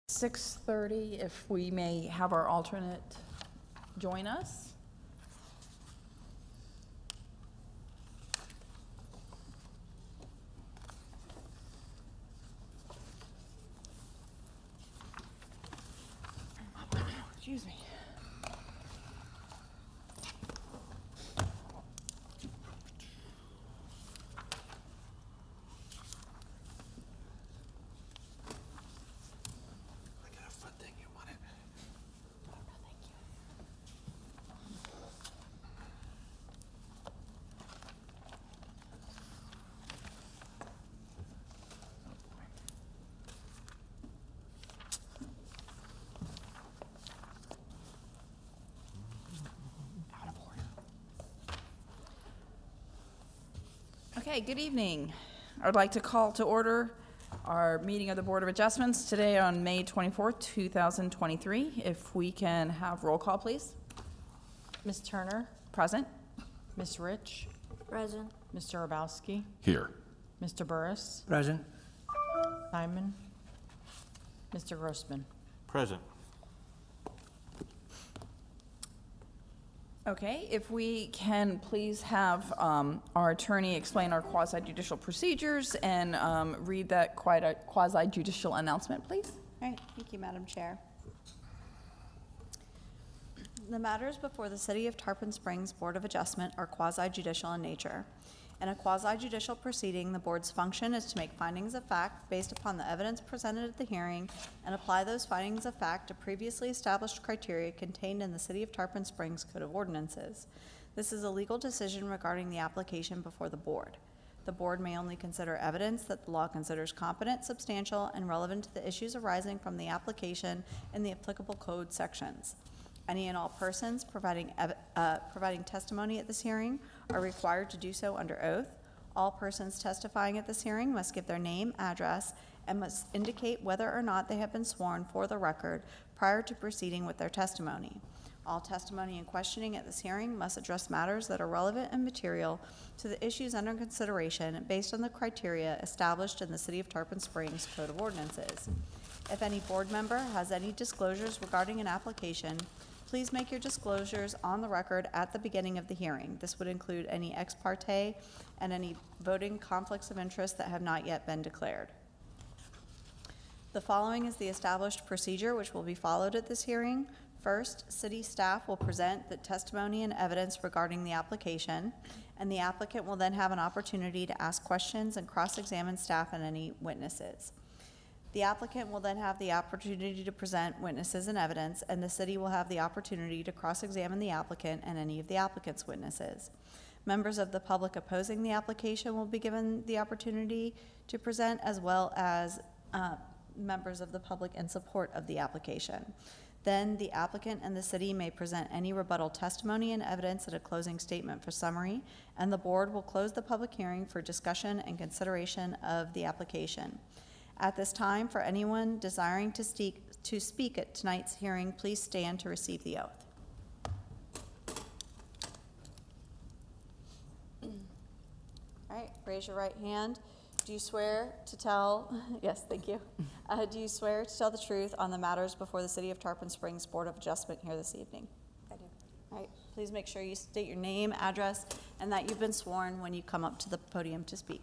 6:30, if we may have our alternate join us. Excuse me. Okay, good evening. I would like to call to order our meeting of the Board of Adjustments today on May 24th, 2023. If we can have roll call, please. Ms. Turner, Present. Ms. Rich, Present. Mr. Urbowski, Here. Mr. Burris, Present. Simon, Mr. Grossman. Present. Okay, if we can please have our attorney explain our quasi-judicial procedures and read that quasi-judicial announcement, please. All right, thank you, Madam Chair. The matters before the City of Tarpon Springs Board of Adjustment are quasi-judicial in nature. In a quasi-judicial proceeding, the board's function is to make findings of fact based upon the evidence presented at the hearing and apply those findings of fact to previously established criteria contained in the City of Tarpon Springs Code of Ordinances. This is a legal decision regarding the application before the board. The board may only consider evidence that the law considers competent, substantial, and relevant to the issues arising from the application in the applicable code sections. Any and all persons providing testimony at this hearing are required to do so under oath. All persons testifying at this hearing must give their name, address, and must indicate whether or not they have been sworn for the record prior to proceeding with their testimony. All testimony and questioning at this hearing must address matters that are relevant and material to the issues under consideration based on the criteria established in the City of Tarpon Springs Code of Ordinances. If any board member has any disclosures regarding an application, please make your disclosures on the record at the beginning of the hearing. This would include any ex parte and any voting conflicts of interest that have not yet been declared. The following is the established procedure which will be followed at this hearing. First, city staff will present the testimony and evidence regarding the application, and the applicant will then have an opportunity to ask questions and cross-examine staff and any witnesses. The applicant will then have the opportunity to present witnesses and evidence, and the city will have the opportunity to cross-examine the applicant and any of the applicant's witnesses. Members of the public opposing the application will be given the opportunity to present, as well as members of the public in support of the application. Then the applicant and the city may present any rebuttal testimony and evidence at a closing statement for summary, and the board will close the public hearing for discussion and consideration of the application. At this time, for anyone desiring to speak at tonight's hearing, please stand to receive the oath. All right, raise your right hand. Do you swear to tell, yes, thank you. Do you swear to tell the truth on the matters before the City of Tarpon Springs Board of Adjustment here this evening? I do. All right, please make sure you state your name, address, and that you've been sworn when you come up to the podium to speak.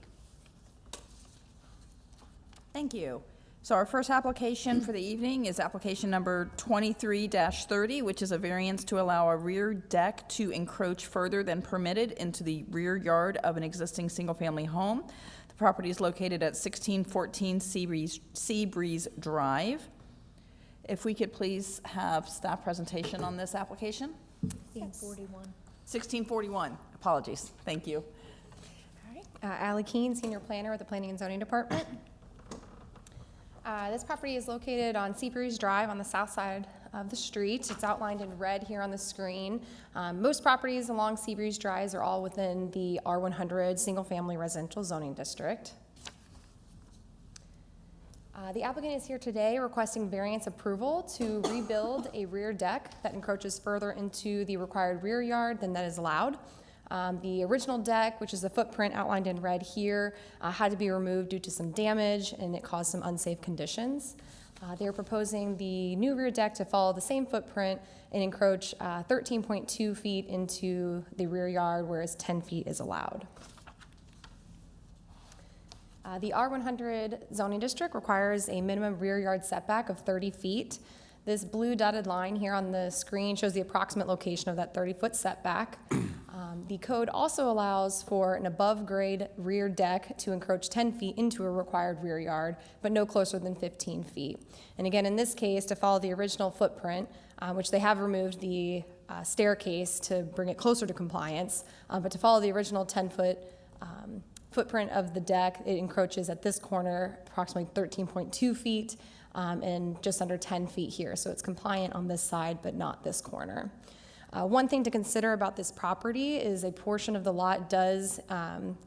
Thank you. So our first application for the evening is application number 23-30, which is a variance to allow a rear deck to encroach further than permitted into the rear yard of an existing single-family home. The property is located at 1614 Seabreeze Drive. If we could please have staff presentation on this application. 1641. 1641, apologies, thank you. All right. Allie Keene, Senior Planner with the Planning and Zoning Department. This property is located on Seabreeze Drive on the south side of the street. It's outlined in red here on the screen. Most properties along Seabreeze Drive are all within the R100 single-family residential zoning district. The applicant is here today requesting variance approval to rebuild a rear deck that encroaches further into the required rear yard than that is allowed. The original deck, which is the footprint outlined in red here, had to be removed due to some damage, and it caused some unsafe conditions. They're proposing the new rear deck to follow the same footprint and encroach 13.2 feet into the rear yard, whereas 10 feet is allowed. The R100 zoning district requires a minimum rear yard setback of 30 feet. This blue dotted line here on the screen shows the approximate location of that 30-foot setback. The code also allows for an above-grade rear deck to encroach 10 feet into a required rear yard, but no closer than 15 feet. And again, in this case, to follow the original footprint, which they have removed the staircase to bring it closer to compliance, but to follow the original 10-foot footprint of the deck, it encroaches at this corner approximately 13.2 feet and just under 10 feet here. So it's compliant on this side, but not this corner. One thing to consider about this property is a portion of the lot does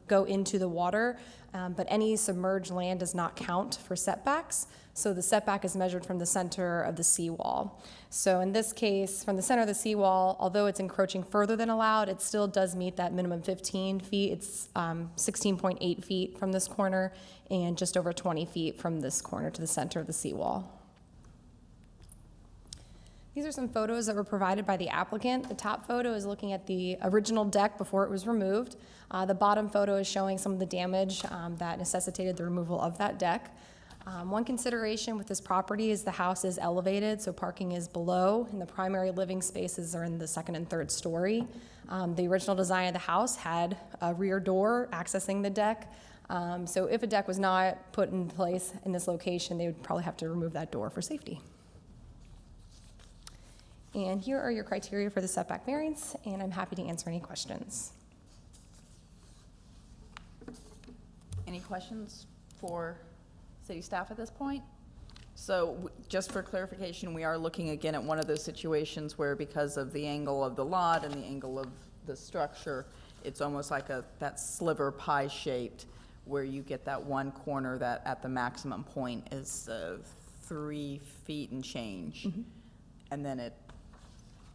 go into the water, but any submerged land does not count for setbacks. So the setback is measured from the center of the seawall. So in this case, from the center of the seawall, although it's encroaching further than allowed, it still does meet that minimum 15 feet. It's 16.8 feet from this corner and just over 20 feet from this corner to the center of the seawall. These are some photos that were provided by the applicant. The top photo is looking at the original deck before it was removed. The bottom photo is showing some of the damage that necessitated the removal of that deck. One consideration with this property is the house is elevated, so parking is below, and the primary living spaces are in the second and third story. The original design of the house had a rear door accessing the deck. So if a deck was not put in place in this location, they would probably have to remove that door for safety. And here are your criteria for the setback variance, and I'm happy to answer any questions. Any questions for city staff at this point? So just for clarification, we are looking again at one of those situations where because of the angle of the lot and the angle of the structure, it's almost like that sliver pie shaped where you get that one corner that at the maximum point is 3 feet and change. And then it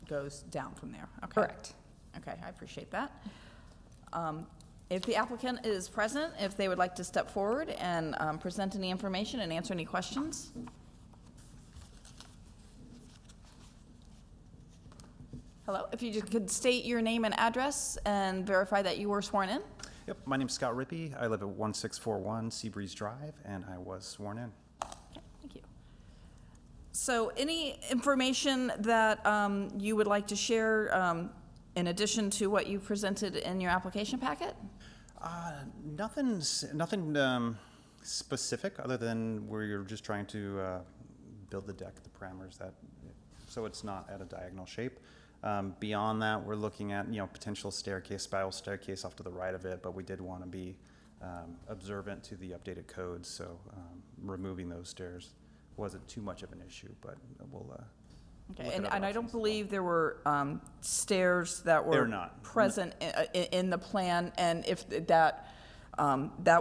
goes down from there. Okay. Correct. Okay, I appreciate that. If the applicant is present, if they would like to step forward and present any information and answer any questions. Hello, if you just could state your name and address and verify that you were sworn in. Yep, my name's Scott Rippey. I live at 1641 Seabreeze Drive, and I was sworn in. Okay, thank you. So any information that you would like to share in addition to what you presented in your application packet? Nothing specific other than we're just trying to build the deck, the parameters so it's not at a diagonal shape. Beyond that, we're looking at potential staircase, spiral staircase off to the right of it, but we did want to be observant to the updated codes, so removing those stairs wasn't too much of an issue, but we'll. Okay, and I don't believe there were stairs that were present in the plan, and if that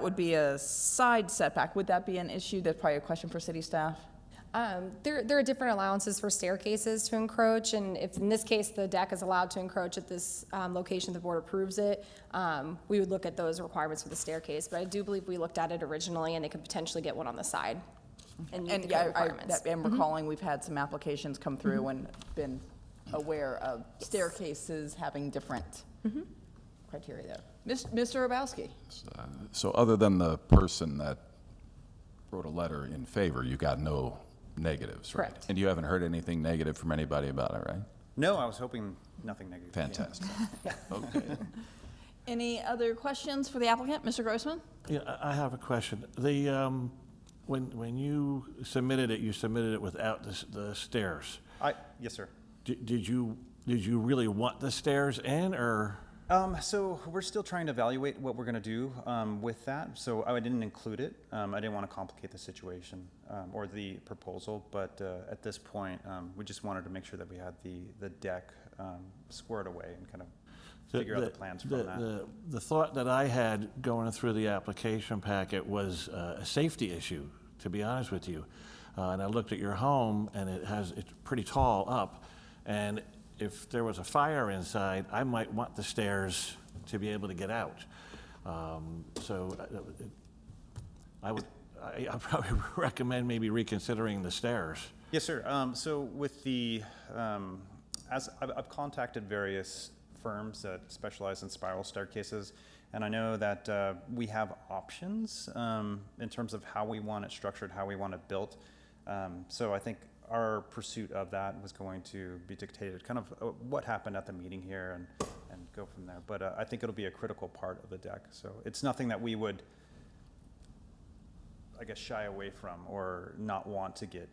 would be a side setback, would that be an issue? That's probably a question for city staff. There are different allowances for staircases to encroach, and if in this case the deck is allowed to encroach at this location, the board approves it, we would look at those requirements for the staircase. But I do believe we looked at it originally, and they could potentially get one on the side. And yeah, I'm recalling we've had some applications come through and been aware of staircases having different criteria there. Mr. Rabowski. So other than the person that wrote a letter in favor, you got no negatives, right? Correct. And you haven't heard anything negative from anybody about it, right? No, I was hoping nothing negative. Fantastic. Okay. Any other questions for the applicant? Mr. Grossman? Yeah, I have a question. The, when you submitted it without the stairs. Yes, sir. Did you really want the stairs in, or? So we're still trying to evaluate what we're going to do with that. So I didn't include it. I didn't want to complicate the situation or the proposal. But at this point, we just wanted to make sure that we had the deck squared away and kind of figure out the plans from that. The thought that I had going through the application packet was a safety issue, to be honest with you. And I looked at your home, and it's pretty tall up, and if there was a fire inside, I might want the stairs to be able to get out. So I I probably recommend maybe reconsidering the stairs. Yes, sir. So with the, as I've contacted various firms that specialize in spiral staircases, and I know that we have options in terms of how we want it structured, how we want it built. So I think our pursuit of that was going to be dictated kind of what happened at the meeting here and go from there. But I think it'll be a critical part of the deck. So it's nothing that we would, I guess, shy away from or not want to get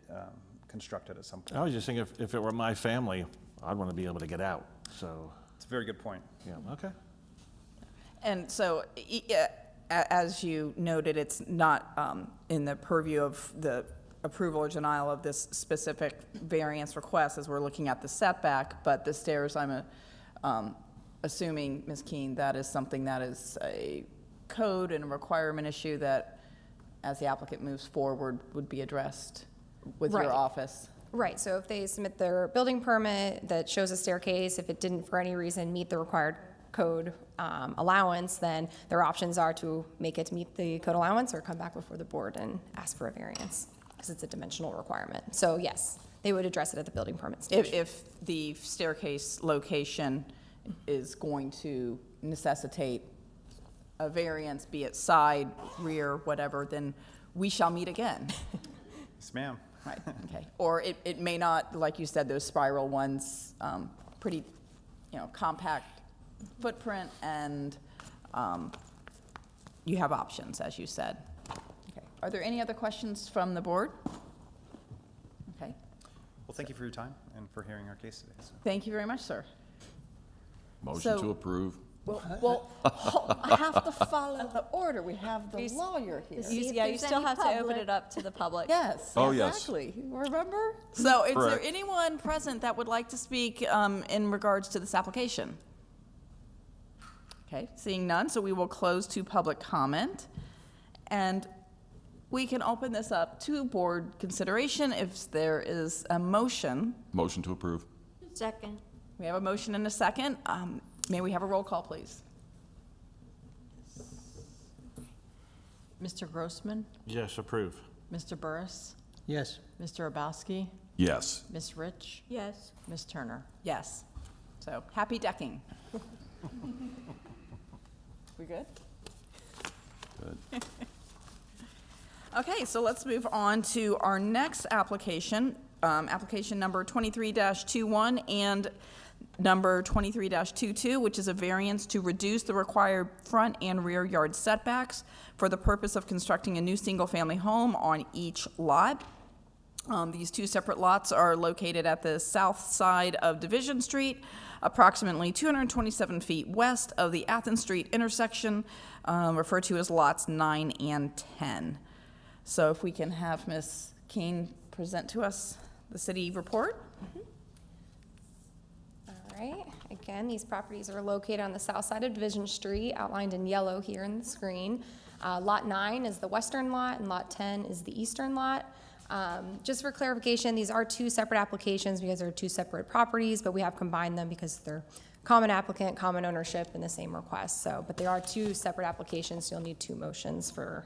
constructed at some point. I was just thinking if it were my family, I'd want to be able to get out. So, It's a very good point. yeah, okay. And so, as you noted, it's not in the purview of the approval or denial of this specific variance request as we're looking at the setback, but the stairs, I'm assuming, Ms. Keene, that is something that is a code and a requirement issue that, as the applicant moves forward, would be addressed with your Right. office. Right, so if they submit their building permit that shows a staircase, if it didn't for any reason meet the required code allowance, then their options are to make it meet the code allowance or come back before the board and ask for a variance, because it's a dimensional requirement. So yes, they would address it at the building permit stage. If the staircase location is going to necessitate a variance, be it side, rear, whatever, then we shall meet again. Yes, ma'am. Right, okay. Or it may not, like you said, those spiral ones, pretty, compact footprint, and you have options, as you said. Okay. Are there any other questions from the board? Okay. Well, thank you for your time and for hearing our case today. So. Thank you very much, sir. Motion So- to approve. Well, I have to follow the order. We have the lawyer here. You still have to open it up to the public. Yes, Oh, yes. exactly. Remember? So is there Correct. anyone present that would like to speak in regards to this application? Okay, seeing none, so we will close to public comment. And we can open this up to board consideration if there is a motion. Motion to approve. Second. We have a motion and a second. May we have a roll call, please? Mr. Grossman? Yes, approve. Mr. Burris? Yes. Mr. Obowski? Yes. Ms. Rich? Yes. Ms. Turner? Yes. So, happy decking. We good? Good. Okay, so let's move on to our next application, application number 23-21 and number 23-22, which is a variance to reduce the required front and rear yard setbacks for the purpose of constructing a new single-family home on each lot. These two separate lots are located at the south side of Division Street, approximately 227 feet west of the Athens Street intersection, referred to as lots 9 and 10. So if we can have Ms. Keene present to us the city report. All right, again, these properties are located on the south side of Division Street, outlined in yellow here in the screen. Lot 9 is the western lot, and Lot 10 is the eastern lot. Just for clarification, these are two separate applications because they're two separate properties, but we have combined them because they're common applicant, common ownership, and the same request. So, but they are two separate applications, so you'll need two motions for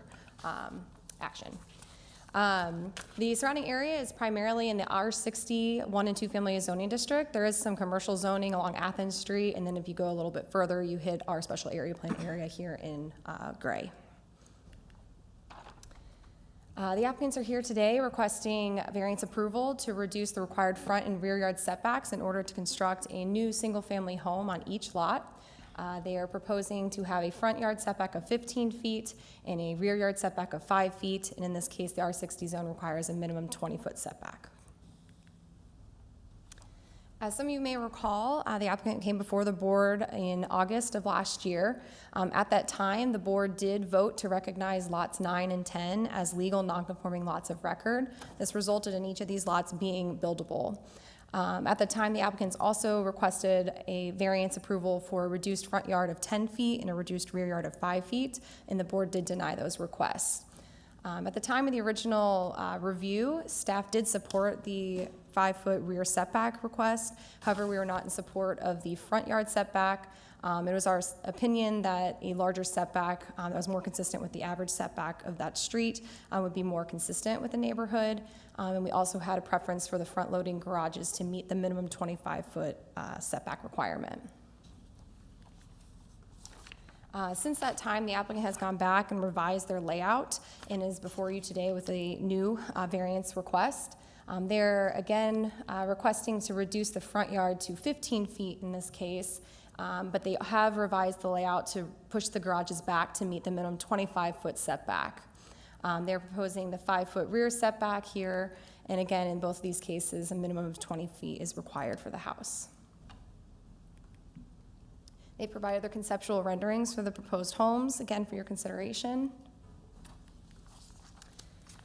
action. The surrounding area is primarily in the R60 1 and 2 family zoning district. There is some commercial zoning along Athens Street, and then if you go a little bit further, you hit our special area plan area here in gray. The applicants are here today requesting variance approval to reduce the required front and rear yard setbacks in order to construct a new single-family home on each lot. They are proposing to have a front yard setback of 15 feet and a rear yard setback of 5 feet, and in this case, the R60 zone requires a minimum 20-foot setback. As some of you may recall, the applicant came before the board in August of last year. At that time, the board did vote to recognize lots 9 and 10 as legal non-conforming lots of record. This resulted in each of these lots being buildable. At the time, the applicants also requested a variance approval for a reduced front yard of 10 feet and a reduced rear yard of 5 feet, and the board did deny those requests. At the time of the original review, staff did support the 5-foot rear setback request. However, we were not in support of the front yard setback. It was our opinion that a larger setback that was more consistent with the average setback of that street would be more consistent with the neighborhood. And we also had a preference for the front-loading garages to meet the minimum 25-foot setback requirement. Since that time, the applicant has gone back and revised their layout and is before you today with a new variance request. They're again requesting to reduce the front yard to 15 feet in this case, but they have revised the layout to push the garages back to meet the minimum 25-foot setback. They're proposing the 5-foot rear setback here, and again, in both of these cases, a minimum of 20 feet is required for the house. They provided their conceptual renderings for the proposed homes, again, for your consideration.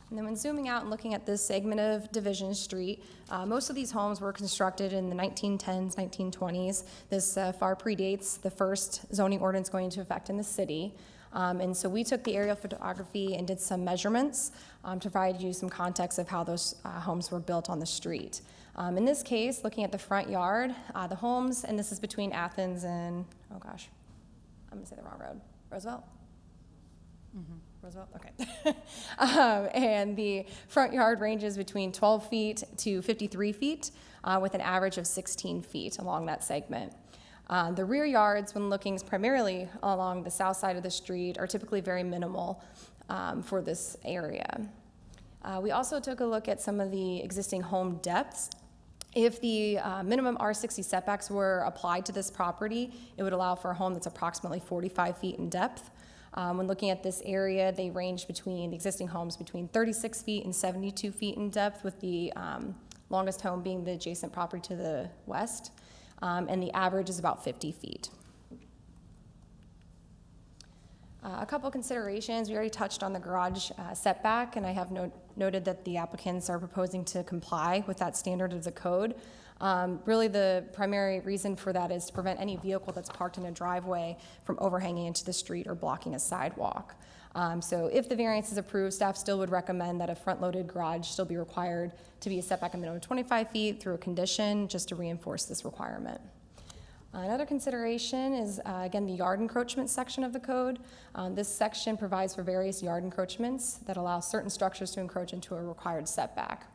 And then when zooming out and looking at this segment of Division Street, most of these homes were constructed in the 1910s, 1920s. This far predates the first zoning ordinance going into effect in the city. And so we took the aerial photography and did some measurements to provide you some context of how those homes were built on the street. In this case, looking at the front yard, the homes, and this is between Athens and, oh gosh, I'm gonna say the wrong road, Roosevelt? Roosevelt, okay. And the front yard ranges between 12 feet to 53 feet with an average of 16 feet along that segment. The rear yards, when looking primarily along the south side of the street, are typically very minimal for this area. We also took a look at some of the existing home depths. If the minimum R60 setbacks were applied to this property, it would allow for a home that's approximately 45 feet in depth. When looking at this area, they range between the existing homes between 36 feet and 72 feet in depth, with the longest home being the adjacent property to the west, and the average is about 50 feet. A couple considerations. We already touched on the garage setback, and I have noted that the applicants are proposing to comply with that standard of the code. Really, the primary reason for that is to prevent any vehicle that's parked in a driveway from overhanging into the street or blocking a sidewalk. So if the variance is approved, staff still would recommend that a front-loaded garage still be required to be a setback a minimum of 25 feet through a condition, just to reinforce this requirement. Another consideration is, again, the yard encroachment section of the code. This section provides for various yard encroachments that allow certain structures to encroach into a required setback.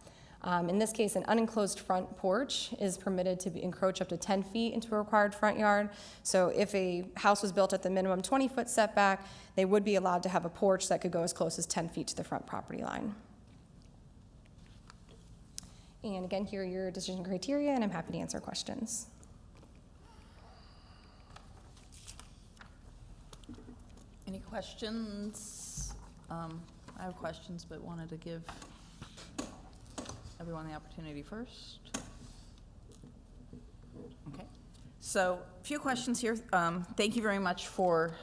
In this case, an unenclosed front porch is permitted to encroach up to 10 feet into a required front yard. So if a house was built at the minimum 20-foot setback, they would be allowed to have a porch that could go as close as 10 feet to the front property line. And again, here are your decision criteria, and I'm happy to answer questions. Any questions? I have questions, but wanted to give everyone the opportunity first. Okay. So, a few questions here. Thank you very much for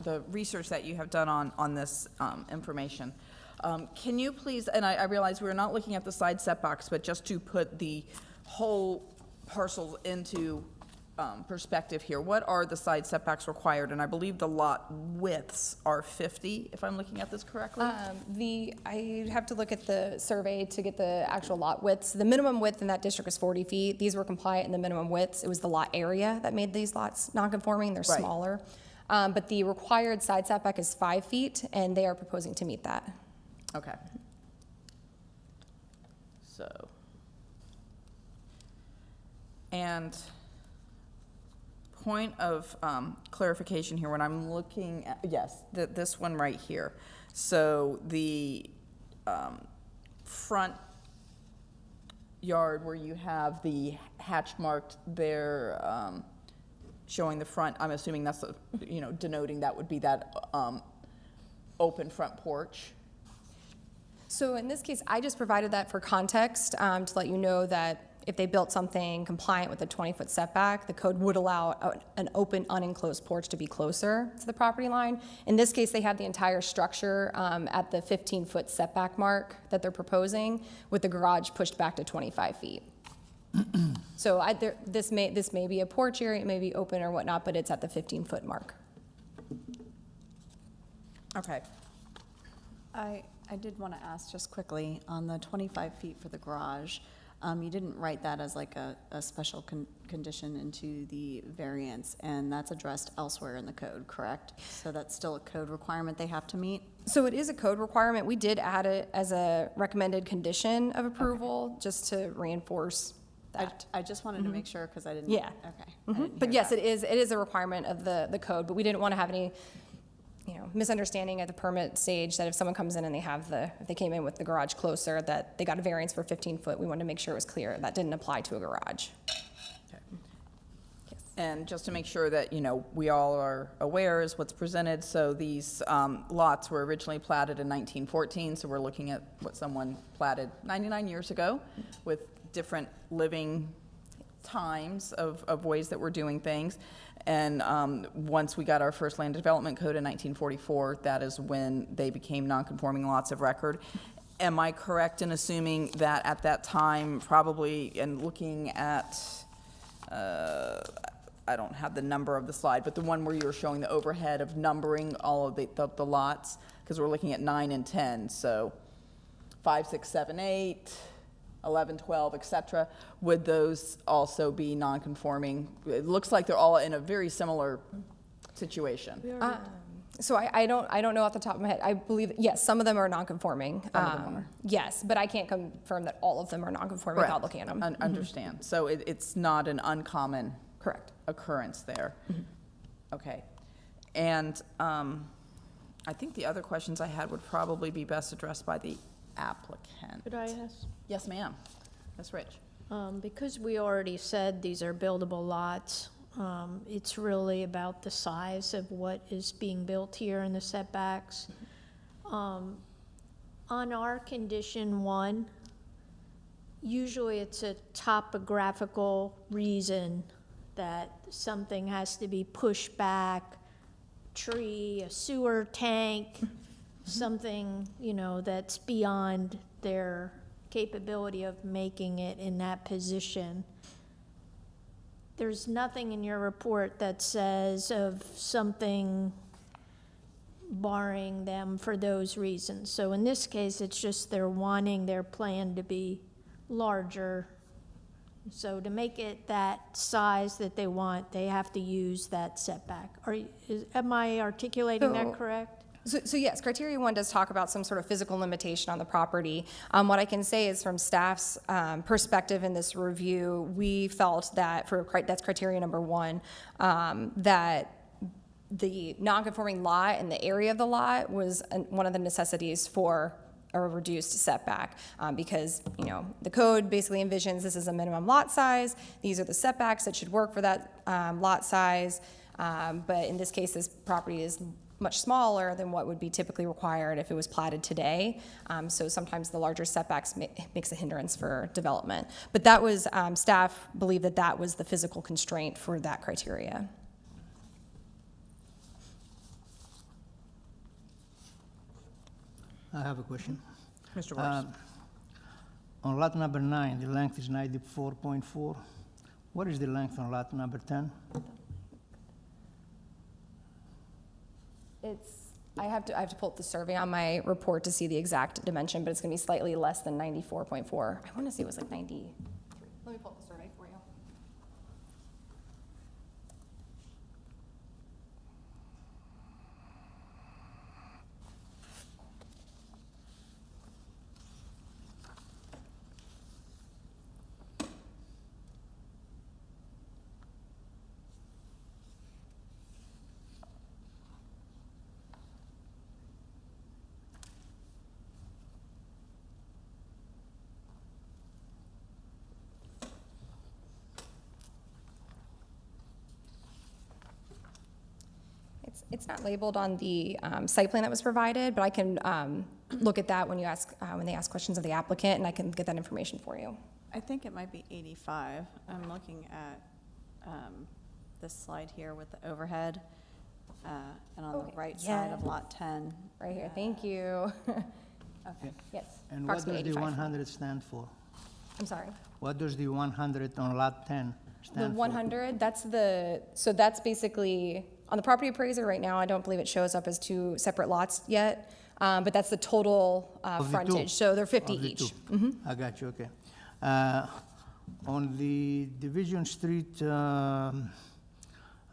the research that you have done on this information. Can you please, and I realize we're not looking at the side setbacks, but just to put the whole parcel into perspective here, what are the side setbacks required? And I believe the lot widths are 50, if I'm looking at this correctly? I have to look at the survey to get the actual lot widths. The minimum width in that district is 40 feet. These were compliant in the minimum widths. It was the lot area that made these lots non-conforming. They're Right. smaller. But the required side setback is 5 feet, and they are proposing to meet that. Okay. So, and point of clarification here, when I'm looking at, yes, this one right here. So the front yard where you have the hatch marked there, showing the front, I'm assuming that's, denoting that would be that open front porch. So in this case, I just provided that for context to let you know that if they built something compliant with a 20-foot setback, the code would allow an open, unenclosed porch to be closer to the property line. In this case, they have the entire structure at the 15-foot setback mark that they're proposing, with the garage pushed back to 25 feet. So this may be a porch area, it may be open or whatnot, but it's at the 15-foot mark. Okay. I did want to ask just quickly on the 25 feet for the garage. You didn't write that as like a special condition into the variance, and that's addressed elsewhere in the code, correct? So that's still a code requirement they have to meet? So it is a code requirement. We did add it as a recommended condition of approval, just to reinforce that. I just wanted to make sure, because I didn't. Yeah. Okay. I didn't But hear yes, that. it is a requirement of the code, but we didn't want to have any, misunderstanding at the permit stage that if someone comes in and if they came in with the garage closer, that they got a variance for 15 foot. We wanted to make sure it was clear that didn't apply to a garage. And just to make sure that, we all are aware is what's presented, so these lots were originally platted in 1914, so we're looking at what someone platted 99 years ago with different living times of ways that we're doing things. And once we got our first land development code in 1944, that is when they became non-conforming lots of record. Am I correct in assuming that at that time, probably, and looking at, I don't have the number of the slide, but the one where you were showing the overhead of numbering all of the lots, because we're looking at 9 and 10, so 5, 6, 7, 8, 11, 12, et cetera, would those also be non-conforming? It looks like they're all in a very similar situation. So I don't know off the top of my head. I believe, yes, some of them are non-conforming. Some of them are. Yes, but I can't confirm that all of them are non-conforming without Correct. looking at them. Understand. So it's not an uncommon Correct. occurrence there. Okay. And I think the other questions I had would probably be best addressed by the applicant. Could I ask? Yes, ma'am. Ms. Rich. Because we already said these are buildable lots, it's really about the size of what is being built here and the setbacks. On our condition 1, usually it's a topographical reason that something has to be pushed back, tree, a sewer tank, something, that's beyond their capability of making it in that position. There's nothing in your report that says of something barring them for those reasons. So in this case, it's just they're wanting their plan to be larger. So to make it that size that they want, they have to use that setback. Am I articulating that So- correct? So yes, criteria 1 does talk about some sort of physical limitation on the property. What I can say is from staff's perspective in this review, we felt that that's criteria number 1, that the non-conforming lot and the area of the lot was one of the necessities for a reduced setback, because, the code basically envisions this is a minimum lot size. These are the setbacks that should work for that lot size. But in this case, this property is much smaller than what would be typically required if it was platted today. So sometimes the larger setbacks makes a hindrance for development. But that was, staff believed that was the physical constraint for that criteria. I have a question. Mr. Morris. On lot number 9, the length is 94.4. What is the length on lot number 10? I have to pull up the survey on my report to see the exact dimension, but it's gonna be slightly less than 94.4. I wanna say it was like 93. Let me pull up the survey for you. It's not labeled on the site plan that was provided, but I can look at that when they ask questions of the applicant, and I can get that information for you. I think it might be 85. I'm looking at this slide here with the overhead, and on the Okay, right side of yeah. lot 10. Right here, thank you. Okay. Yes, And what does approximately the 85. 100 stand for? I'm sorry. What does the 100 on lot 10 The stand for? 100, that's basically, on the property appraiser right now, I don't believe it shows up as 2 separate lots yet, but that's the total Of the two? frontage, so they're 50 Of the each. two. I got you, okay. On the Division Street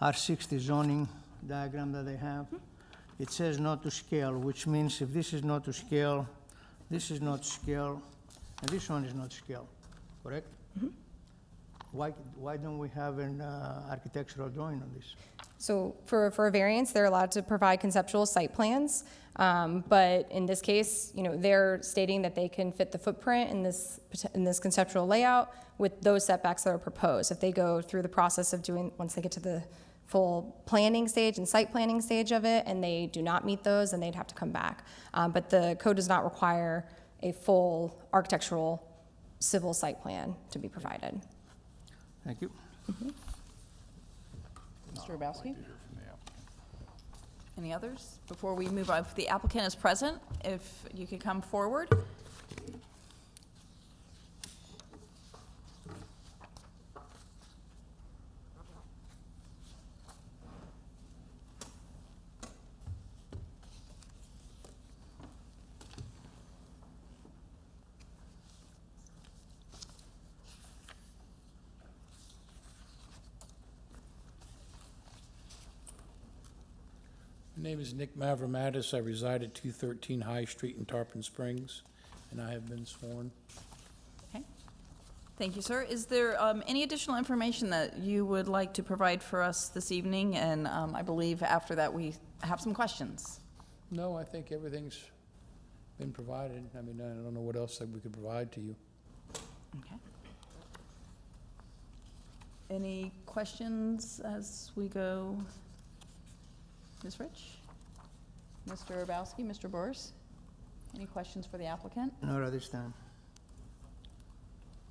R60 zoning diagram that they have, it says not to scale, which means if this is not to scale, this is not to scale, and this one is not to scale, correct? Why don't we have an architectural drawing on this? So for a variance, they're allowed to provide conceptual site plans, but in this case, they're stating that they can fit the footprint in this conceptual layout with those setbacks that are proposed. If they go through the process of once they get to the full planning stage and site planning stage of it, and they do not meet those, then they'd have to come back. But the code does not require a full architectural civil site plan to be provided. Thank you. Mr. Urbowski? Any others? Before we move on, if the applicant is present, if you could come forward. My name is Nick Mavromatis. I reside at 213 High Street in Tarpon Springs, and I have been sworn. Okay. Thank you, sir. Is there any additional information that you would like to provide for us this evening? And I believe after that, we have some questions. No, I think everything's been provided. I mean, I don't know what else that we could provide to you. Okay. Any questions as we go? Ms. Rich? Mr. Urbowski? Mr. Boris? Any questions for the applicant? Not at this time.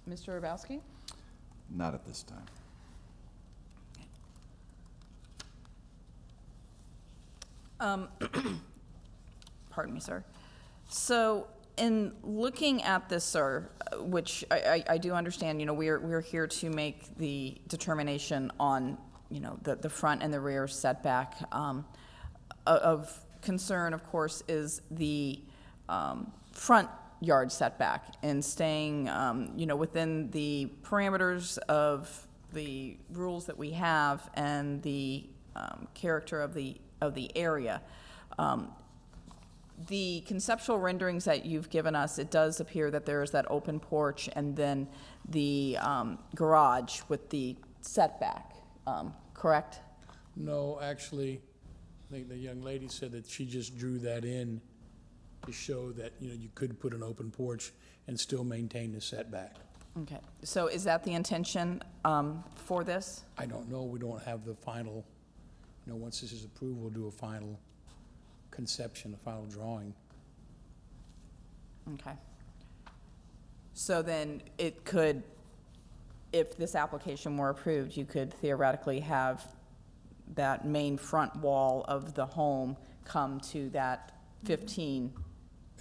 Mr. Urbowski? Not at this time. Pardon me, sir. So in looking at this, sir, which I do understand, we're here to make the determination on, the front and the rear setback. Of concern, of course, is the front yard setback and staying, within the parameters of the rules that we have and the character of the area. The conceptual renderings that you've given us, it does appear that there is that open porch and then the garage with the setback, correct? No, actually, I think the young lady said that she just drew that in to show that, you could put an open porch and still maintain the setback. Okay, so is that the intention for this? I don't know, we don't have the final, once this is approved, we'll do a final conception, a final drawing. Okay. So then it could, if this application were approved, you could theoretically have that main front wall of the home come to that 15-foot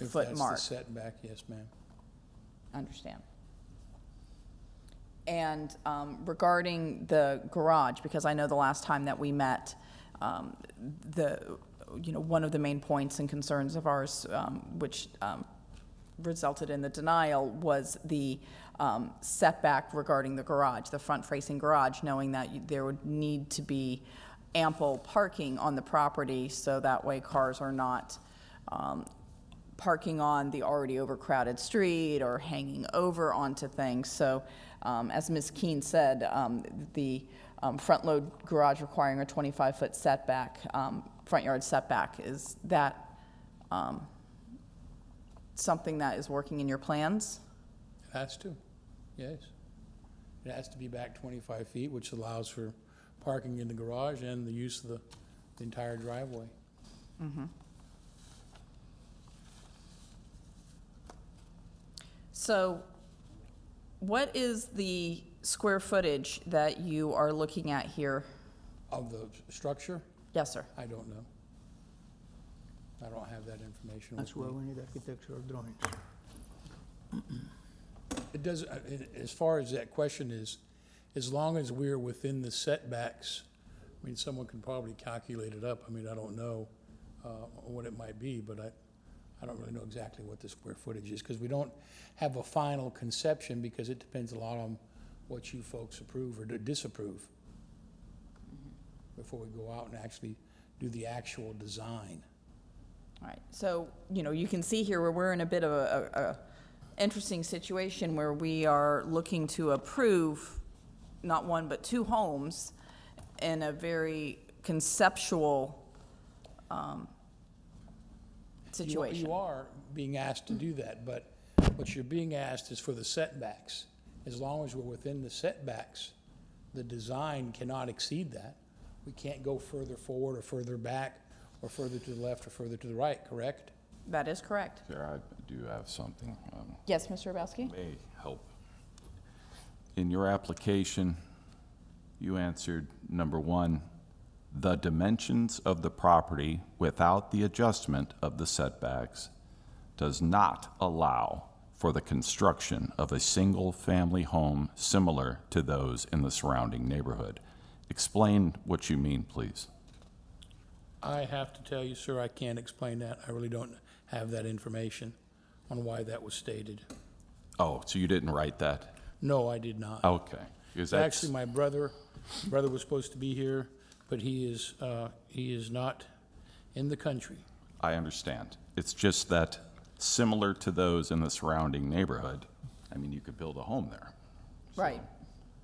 mark. If that's the setback, yes, ma'am. Understand. And regarding the garage, because I know the last time that we met, one of the main points and concerns of ours, which resulted in the denial, was the setback regarding the garage, the front-facing garage, knowing that there would need to be ample parking on the property, so that way cars are not parking on the already overcrowded street or hanging over onto things. So as Ms. Keene said, the front load garage requiring a 25-foot setback, front yard setback, is that something that is working in your plans? It has to, yes. It has to be back 25 feet, which allows for parking in the garage and the use of the entire driveway. Mm-hmm. So what is the square footage that you are looking at here? Of the structure? Yes, sir. I don't know. I don't have that information That's with why me. we need architectural drawings. It does, as far as that question is, as long as we're within the setbacks, I mean, someone can probably calculate it up. I mean, I don't know what it might be, but I don't really know exactly what the square footage is, because we don't have a final conception, because it depends a lot on what you folks approve or disapprove before we go out and actually do the actual design. All right, so, you can see here where we're in a bit of a interesting situation where we are looking to approve not one but two homes in a very conceptual situation. You are being asked to do that, but what you're being asked is for the setbacks. As long as we're within the setbacks, the design cannot exceed that. We can't go further forward or further back or further to the left or further to the right, correct? That is correct. Chair, I do have something. Yes, Mr. Hrabowski? May help. In your application, you answered number 1, the dimensions of the property without the adjustment of the setbacks does not allow for the construction of a single-family home similar to those in the surrounding neighborhood. Explain what you mean, please. I have to tell you, sir, I can't explain that. I really don't have that information on why that was stated. Oh, so you didn't write that? No, I did not. Okay. Because that's, Actually, my brother was supposed to be here, but he is not in the country. I understand. It's just that similar to those in the surrounding neighborhood, I mean, you could build a home there. Right.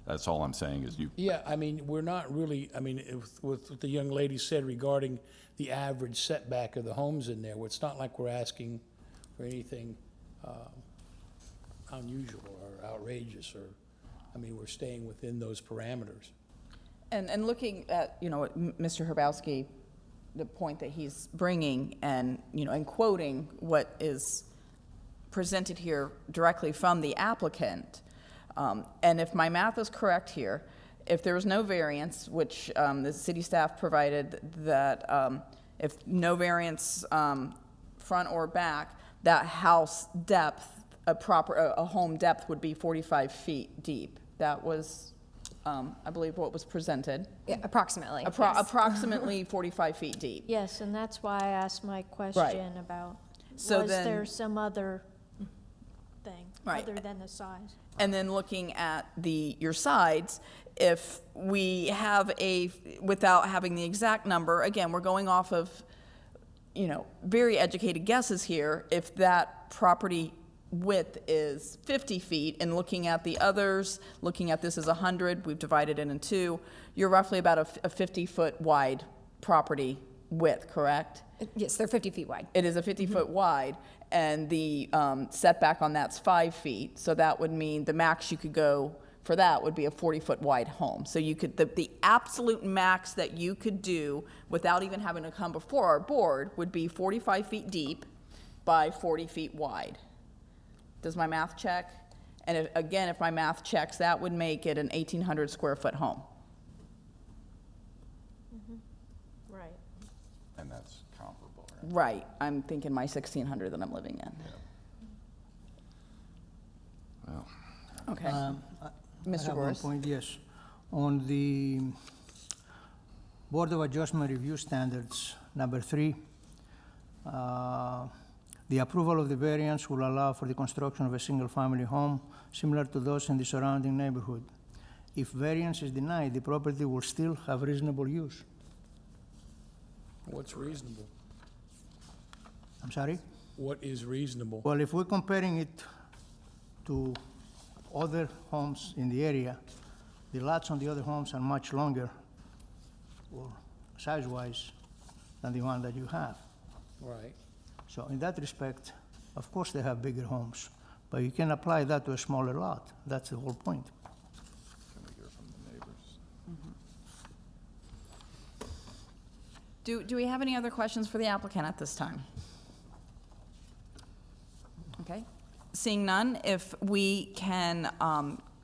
That's all I'm saying is you, Yeah, I mean, we're not really, I mean, with what the young lady said regarding the average setback of the homes in there, it's not like we're asking for anything unusual or outrageous, or, I mean, we're staying within those parameters. And looking at, what Mr. Hrabowski, the point that he's bringing and, and quoting what is presented here directly from the applicant, and if my math is correct here, if there was no variance, which the city staff provided that if no variance front or back, that house depth, a home depth would be 45 feet deep. That was, I believe, what was presented. Yeah, approximately. yes. Approximately 45 feet deep. Yes, and that's why I asked my question about, So was then- there some other thing, Right. other than the size? And then looking at your sides, if we have without having the exact number, again, we're going off of, very educated guesses here, if that property width is 50 feet, and looking at the others, looking at this as 100, we've divided it in two, you're roughly about a 50-foot wide property width, correct? Yes, they're 50 feet wide. It is a 50-foot wide, and the setback on that's 5 feet, so that would mean the max you could go for that would be a 40-foot wide home. So you could, the absolute max that you could do without even having to come before our board would be 45 feet deep by 40 feet wide. Does my math check? And if my math checks, that would make it an 1,800 square foot home. Right. and that's comparable, right? Right, I'm thinking my 1,600 that I'm living in. Well, Okay. I Mr. have one Boris? point, yes. On the Board of Adjustment Review Standards, number 3, the approval of the variance will allow for the construction of a single-family home similar to those in the surrounding neighborhood. If variance is denied, the property will still have reasonable use. What's reasonable? I'm sorry? What is reasonable? Well, if we're comparing it to other homes in the area, the lots on the other homes are much longer, or size-wise, than the one that you have. Right. So in that respect, of course they have bigger homes, but you can apply that to a smaller lot. That's the whole point. can we hear from the neighbors? Do we have any other questions for the applicant at this time? Okay, seeing none, if we can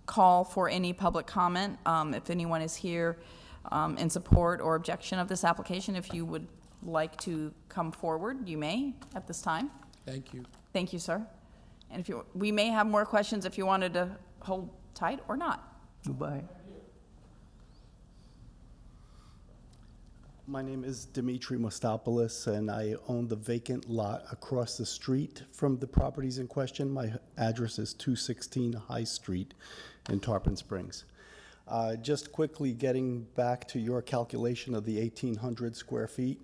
call for any public comment, if anyone is here in support or objection of this application, if you would like to come forward, you may at this time. Thank you. Thank you, sir. And if we may have more questions if you wanted to hold tight or not. Goodbye. My name is Dimitri Mostopoulos, and I own the vacant lot across the street from the properties in question. My address is 216 High Street in Tarpon Springs. Just quickly getting back to your calculation of the 1,800 square feet,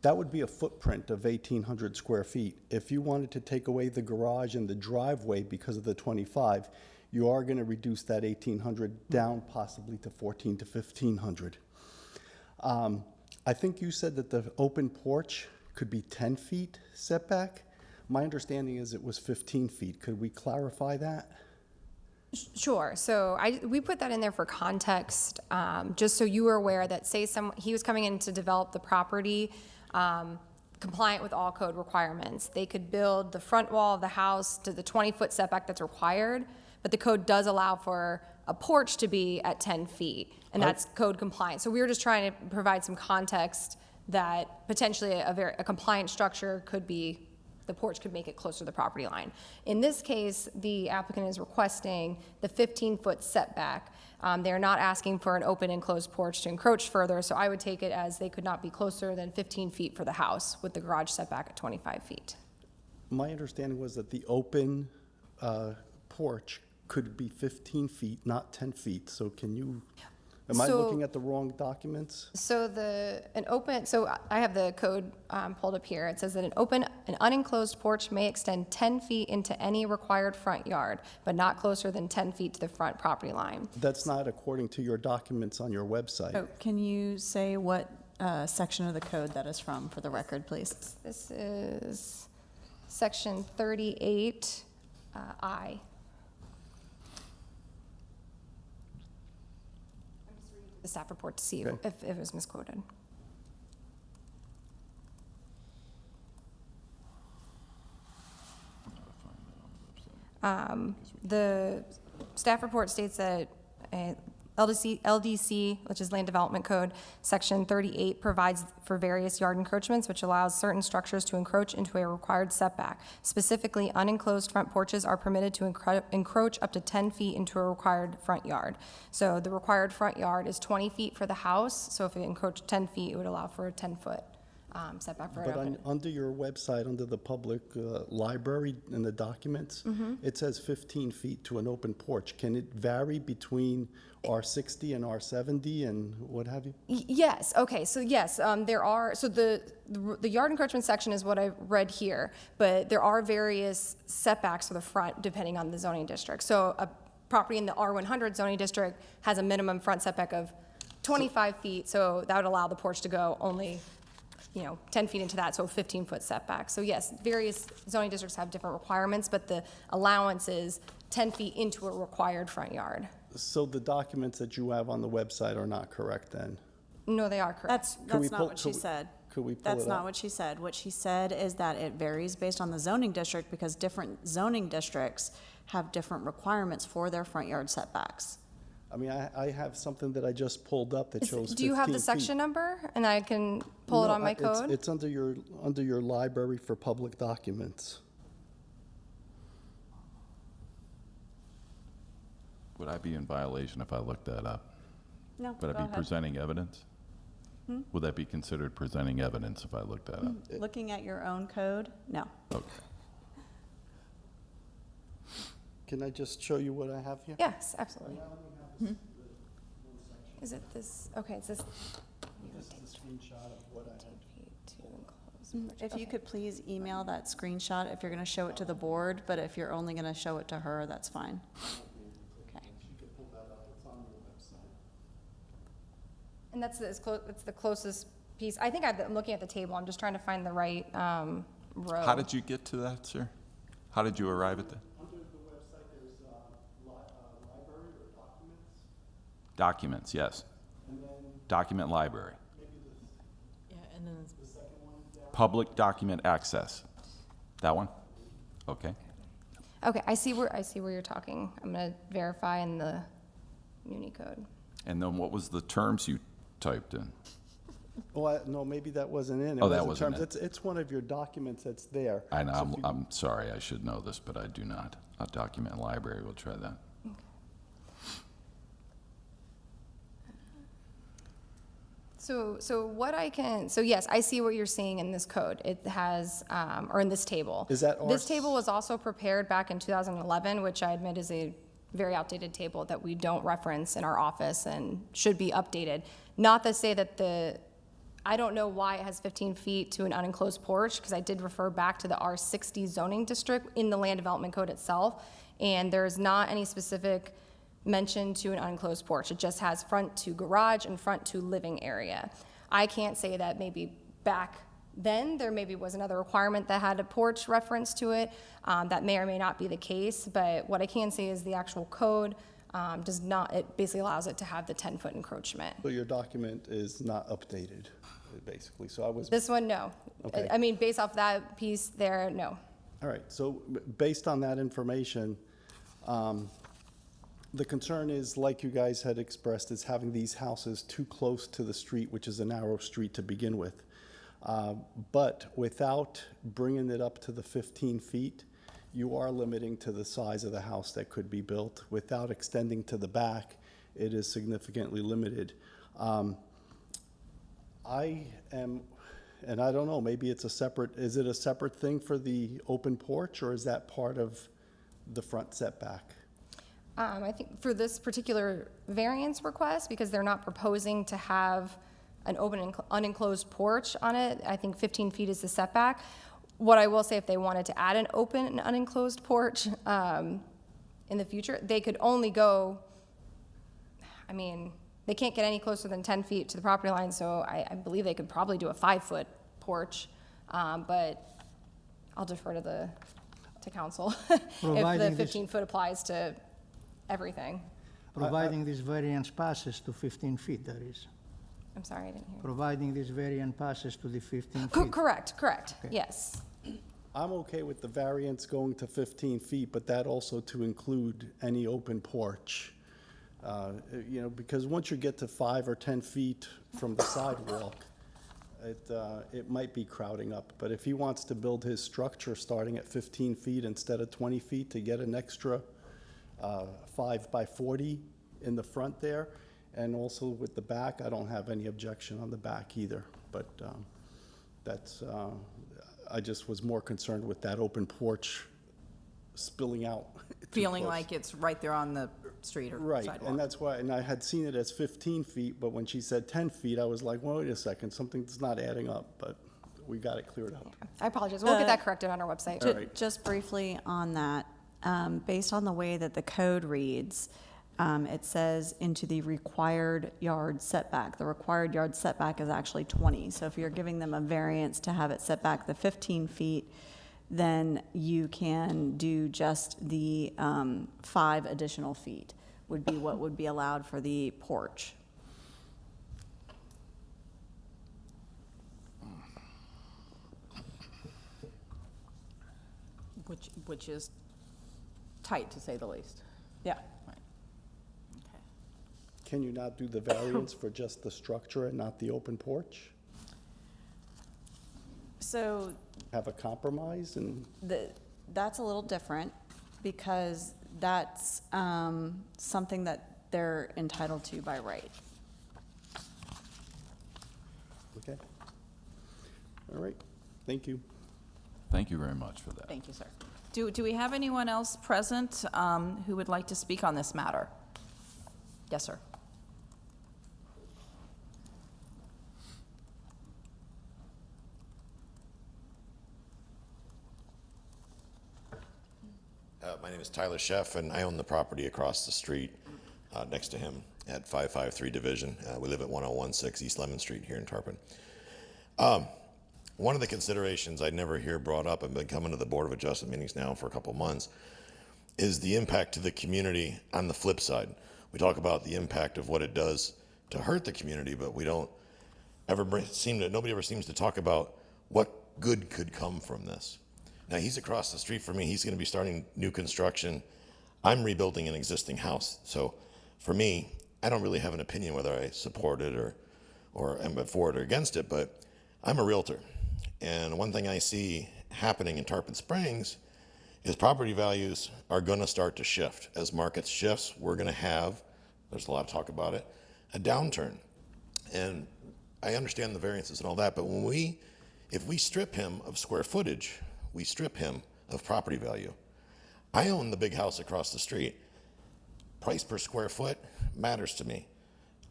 that would be a footprint of 1,800 square feet. If you wanted to take away the garage and the driveway because of the 25, you are going to reduce that 1,800 down possibly to 1,400 to 1,500. I think you said that the open porch could be 10 feet setback. My understanding is it was 15 feet. Could we clarify that? Sure. So we put that in there for context, just so you were aware that say he was coming in to develop the property compliant with all code requirements. They could build the front wall of the house to the 20-foot setback that's required, but the code does allow for a porch to be at 10 feet, and that's code compliant. So we were just trying to provide some context that potentially a compliant structure could be, the porch could make it closer to the property line. In this case, the applicant is requesting the 15-foot setback. They're not asking for an open and closed porch to encroach further, so I would take it as they could not be closer than 15 feet for the house with the garage setback at 25 feet. My understanding was that the open porch could be 15 feet, not 10 feet. So can you, am I looking at the wrong documents? So so I have the code pulled up here. It says that an unenclosed porch may extend 10 feet into any required front yard, but not closer than 10 feet to the front property line. That's not according to your documents on your website. Oh, can you say what section of the code that is from for the record, please? This is section 38, I. The staff report to see Okay. if it was misquoted. The staff report states that LDC, which is Land Development Code, Section 38 provides for various yard encroachments, which allows certain structures to encroach into a required setback. Specifically, unenclosed front porches are permitted to encroach up to 10 feet into a required front yard. So the required front yard is 20 feet for the house, so if it encroached 10 feet, it would allow for a 10-foot setback for But open. under your website, under the public library in the documents, it says 15 feet to an open porch. Can it vary between R60 and R70 and what have you? Yes, okay, so yes, there are, so the yard encroachment section is what I read here, but there are various setbacks for the front depending on the zoning district. So a property in the R100 zoning district has a minimum front setback of 25 feet, so that would allow the porch to go only 10 feet into that, so a 15-foot setback. So yes, various zoning districts have different requirements, but the allowance is 10 feet into a required front yard. So the documents that you have on the website are not correct then? No, they are correct. Could we That's not pull- what she said. Could we pull That's it not up? what she said. What she said is that it varies based on the zoning district because different zoning districts have different requirements for their front yard setbacks. I mean, I have something that I just pulled up that shows 15 feet. Do you have the section number? And I can pull it No, on my it's- code? It's under your library for public documents. Would I be in violation if I looked that up? No, Would I be presenting evidence? Would that be considered presenting evidence if I looked that up? Looking at your own code, no. Okay. Can I just show you what I have here? Yes, absolutely. Is it this, okay, it's this. This is a screenshot of what I had. If you could please email that screenshot if you're going to show it to the board, but if you're only going to show it to her, that's fine. Okay. You can pull that up, it's on your website. And that's the closest piece. I think I'm looking at the table. I'm just trying to find the right row. How did you get to that, sir? How did you arrive at that? Under the website, there's library or documents, Documents, yes. and then Document library. maybe Yeah, and then the second one down. Public document access. That one? Okay. Okay, I see where you're talking. I'm gonna verify in the Muni code. And then what was the terms you typed in? Oh, no, maybe that wasn't in. It Oh, that wasn't wasn't terms. It's one of your documents that's there. I know, So if you- I'm sorry, I should know this, but I do not. A document library, we'll try that. So what I can, so yes, I see what you're seeing in this code. It has, or in this table. Is that This ours? table was also prepared back in 2011, which I admit is a very outdated table that we don't reference in our office and should be updated. Not to say that I don't know why it has 15 feet to an unenclosed porch, because I did refer back to the R60 zoning district in the land development code itself, and there's not any specific mention to an unenclosed porch. It just has front to garage and front to living area. I can't say that maybe back then there maybe was another requirement that had a porch reference to it. That may or may not be the case, but what I can say is the actual code does not, it basically allows it to have the 10-foot encroachment. So your document is not updated, basically, so I was. This one, no. Okay. I mean, based off that piece there, no. All right, so based on that information, the concern is, like you guys had expressed, is having these houses too close to the street, which is a narrow street to begin with. But without bringing it up to the 15 feet, you are limiting to the size of the house that could be built. Without extending to the back, it is significantly limited. I am, and I don't know, maybe it's a separate, is it a separate thing for the open porch, or is that part of the front setback? I think for this particular variance request, because they're not proposing to have an open unenclosed porch on it, I think 15 feet is the setback. What I will say, if they wanted to add an open and unenclosed porch in the future, they could only go, I mean, they can't get any closer than 10 feet to the property line, so I believe they could probably do a 5-foot porch, but I'll defer to council if the Providing this- 15-foot applies to everything. Providing this variance passes to 15 feet, that is. I'm sorry, I didn't hear. Providing this variance passes to the 15 feet. Correct, yes. I'm okay with the variance going to 15 feet, but that also to include any open porch. You know, because once you get to 5 or 10 feet from the sidewalk, it might be crowding up. But if he wants to build his structure starting at 15 feet instead of 20 feet to get an extra 5 by 40 in the front there, and also with the back, I don't have any objection on the back either. But that's, I just was more concerned with that open porch spilling out. too Feeling close. like it's right there on the street or Right, sidewalk. and that's why, and I had seen it as 15 feet, but when she said 10 feet, I was like, well, wait a second, something's not adding up, but we got it cleared up. I apologize. We'll get that corrected on our website. All right. Just briefly on that, based on the way that the code reads, it says into the required yard setback. The required yard setback is actually 20. So if you're giving them a variance to have it set back the 15 feet, then you can do just the 5 additional feet would be what would be allowed for the porch. Which is tight, to say the least. Yeah. Right. Okay. Can you not do the variance for just the structure and not the open porch? So Have a compromise and, that's a little different because that's something that they're entitled to by right. okay. All right, thank you. Thank you very much for that. Thank you, sir. Do we have anyone else present who would like to speak on this matter? Yes, sir. My name is Tyler Sheff, and I own the property across the street next to him at 553 Division. We live at 1016 East Lemon Street here in Tarpon. One of the considerations I never hear brought up, and been coming to the Board of Adjustment meetings now for a couple months, is the impact to the community on the flip side. We talk about the impact of what it does to hurt the community, but we don't ever nobody ever seems to talk about what good could come from this. Now, he's across the street from me. He's going to be starting new construction. I'm rebuilding an existing house. So for me, I don't really have an opinion whether I support it or am for it or against it, but I'm a realtor. And one thing I see happening in Tarpon Springs is property values are going to start to shift. As markets shifts, we're going to have, there's a lot of talk about it, a downturn. And I understand the variances and all that, but if we strip him of square footage, we strip him of property value. I own the big house across the street. Price per square foot matters to me.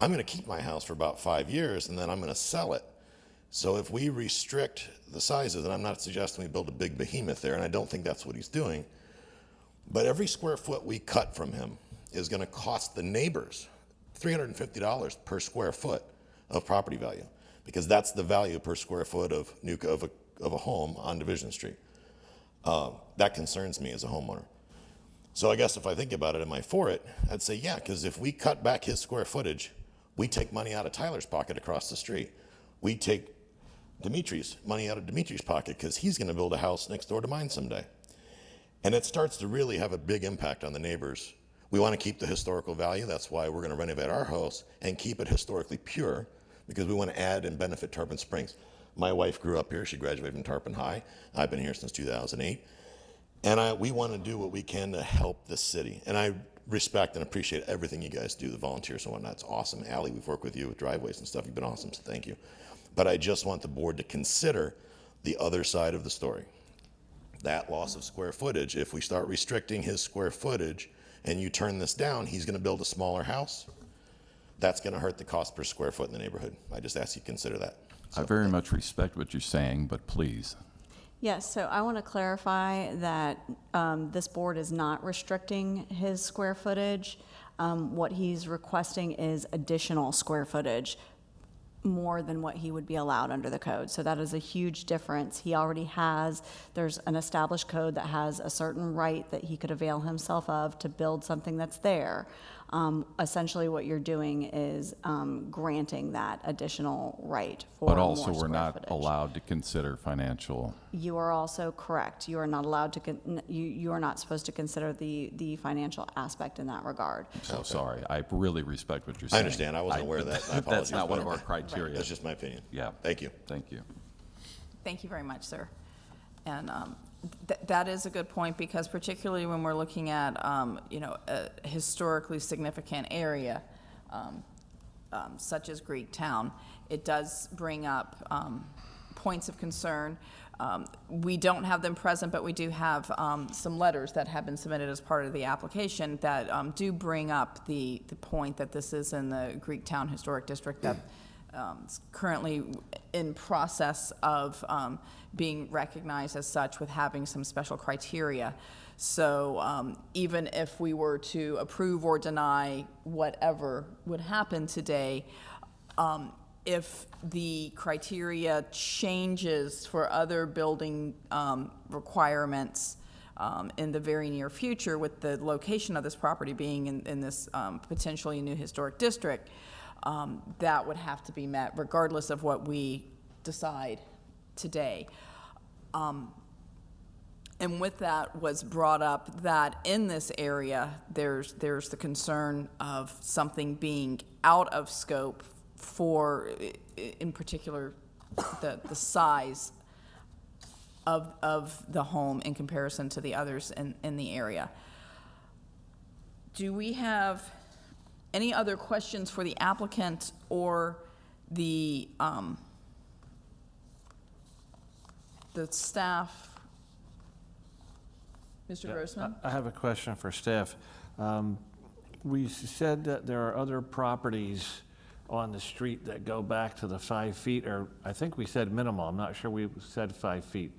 I'm going to keep my house for about 5 years and then I'm going to sell it. So if we restrict the sizes, and I'm not suggesting we build a big behemoth there, and I don't think that's what he's doing, but every square foot we cut from him is going to cost the neighbors $350 per square foot of property value, because that's the value per square foot of a home on Division Street. That concerns me as a homeowner. So I guess if I think about it, am I for it? I'd say yeah, because if we cut back his square footage, we take money out of Tyler's pocket across the street. We take Dimitri's money out of Dimitri's pocket because he's going to build a house next door to mine someday. And it starts to really have a big impact on the neighbors. We want to keep the historical value. That's why we're going to renovate our house and keep it historically pure, because we want to add and benefit Tarpon Springs. My wife grew up here. She graduated from Tarpon High. I've been here since 2008. And we want to do what we can to help the city. And I respect and appreciate everything you guys do, the volunteers and whatnot. It's awesome. Allie, we've worked with you with driveways and stuff. You've been awesome, so thank you. But I just want the board to consider the other side of the story. That loss of square footage, if we start restricting his square footage and you turn this down, he's going to build a smaller house. That's going to hurt the cost per square foot in the neighborhood. I just ask you to consider that. I very much respect what you're saying, but please. Yes, so I want to clarify that this board is not restricting his square footage. What he's requesting is additional square footage, more than what he would be allowed under the code. So that is a huge difference. He already has, there's an established code that has a certain right that he could avail himself of to build something that's there. Essentially what you're doing is granting that additional right for But more also, we're square not footage. allowed to consider financial. You are also correct. You are not allowed to, you are not supposed to consider the financial aspect in that regard. So sorry. I really respect what you're I saying. understand. I wasn't aware of that. I That's apologize. not one of our criteria. That's just my opinion. Yeah. Thank you. Thank you. Thank you very much, sir. And that is a good point, because particularly when we're looking at, a historically significant area, such as Greektown, it does bring up points of concern. We don't have them present, but we do have some letters that have been submitted as part of the application that do bring up the point that this is in the Greektown Historic District that is currently in process of being recognized as such, with having some special criteria. So even if we were to approve or deny whatever would happen today, if the criteria changes for other building requirements in the very near future, with the location of this property being in this potentially new historic district, that would have to be met regardless of what we decide today. And with that was brought up that in this area, there's the concern of something being out of scope for, in particular, the size of the home in comparison to the others in the area. Do we have any other questions for the applicant or the staff? Mr. Grossman? I have a question for staff. We said that there are other properties on the street that go back to the 5 feet, or I think we said minimal. I'm not sure we said 5 feet.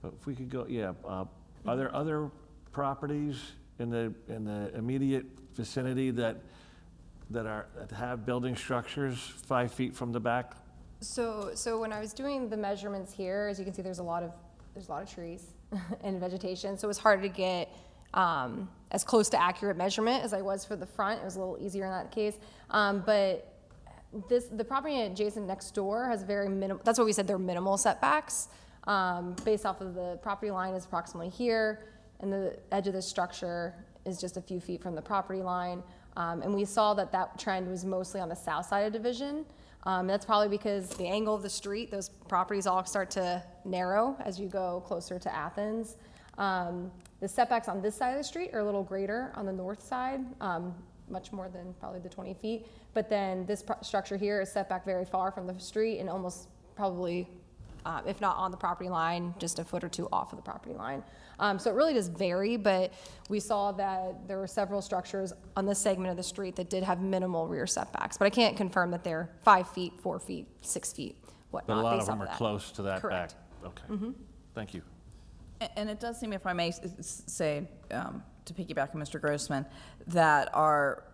But if we could go, yeah. Are there other properties in the immediate vicinity that have building structures 5 feet from the back? So when I was doing the measurements here, as you can see, there's a lot of trees and vegetation, so it's hard to get as close to accurate measurement as I was for the front. It was a little easier in that case. But the property adjacent next door has very minimal, that's what we said, they're minimal setbacks. Based off of the property line is approximately here, and the edge of the structure is just a few feet from the property line. And we saw that trend was mostly on the south side of Division. That's probably because the angle of the street, those properties all start to narrow as you go closer to Athens. The setbacks on this side of the street are a little greater on the north side. much more than probably the 20 feet. But then this structure here is set back very far from the street and almost probably, if not on the property line, just a foot or two off of the property line. So it really does vary, but we saw that there were several structures on this segment of the street that did have minimal rear setbacks. But I can't confirm that they're 5 feet, 4 feet, 6 feet, whatnot. But a lot of based them off are that. close to that back. Correct. Okay. Thank you. And it does seem, if I may say, to piggyback on Mr. Grossman, that our,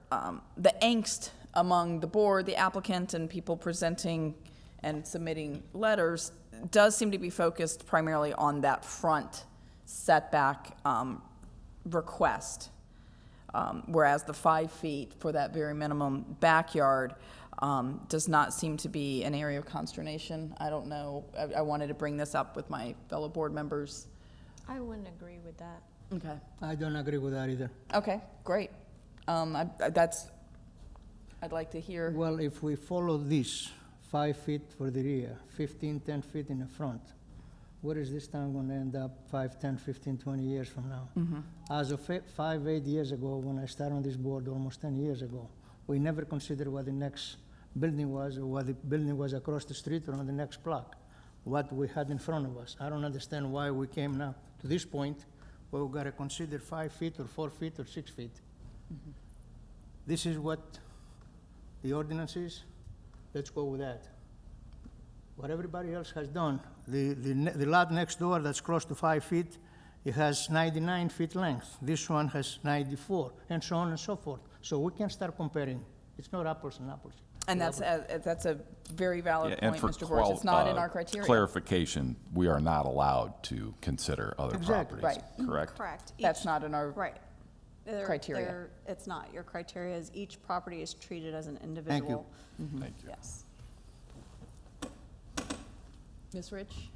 the angst among the board, the applicant, and people presenting and submitting letters does seem to be focused primarily on that front setback request, whereas the 5 feet for that very minimum backyard does not seem to be an area of consternation. I don't know. I wanted to bring this up with my fellow board members. I wouldn't agree with that. Okay. I don't agree with that either. Okay, great. I'd like to hear. Well, if we follow this, 5 feet for the rear, 15, 10 feet in the front, where is this town going to end up 5, 10, 15, 20 years from now? As of 5, 8 years ago, when I started on this board almost 10 years ago, we never considered what the next building was or what the building was across the street or on the next block, what we had in front of us. I don't understand why we came now to this point where we got to consider 5 feet or 4 feet or 6 feet. This is what the ordinance is. Let's go with that. What everybody else has done, the lot next door that's close to 5 feet, it has 99 feet length. This one has 94, and so on and so forth. So we can start comparing. It's not apples and apples. And that's a very valid Yeah, and point, for Mr. Borges. It's not in our criteria. Clarification, we are not allowed to consider other Exactly. properties, Right. correct? Correct. That's Each- not in our Right. criteria. It's not. Your criteria is each property is treated as an individual. Thank you. Yes. Ms. Rich?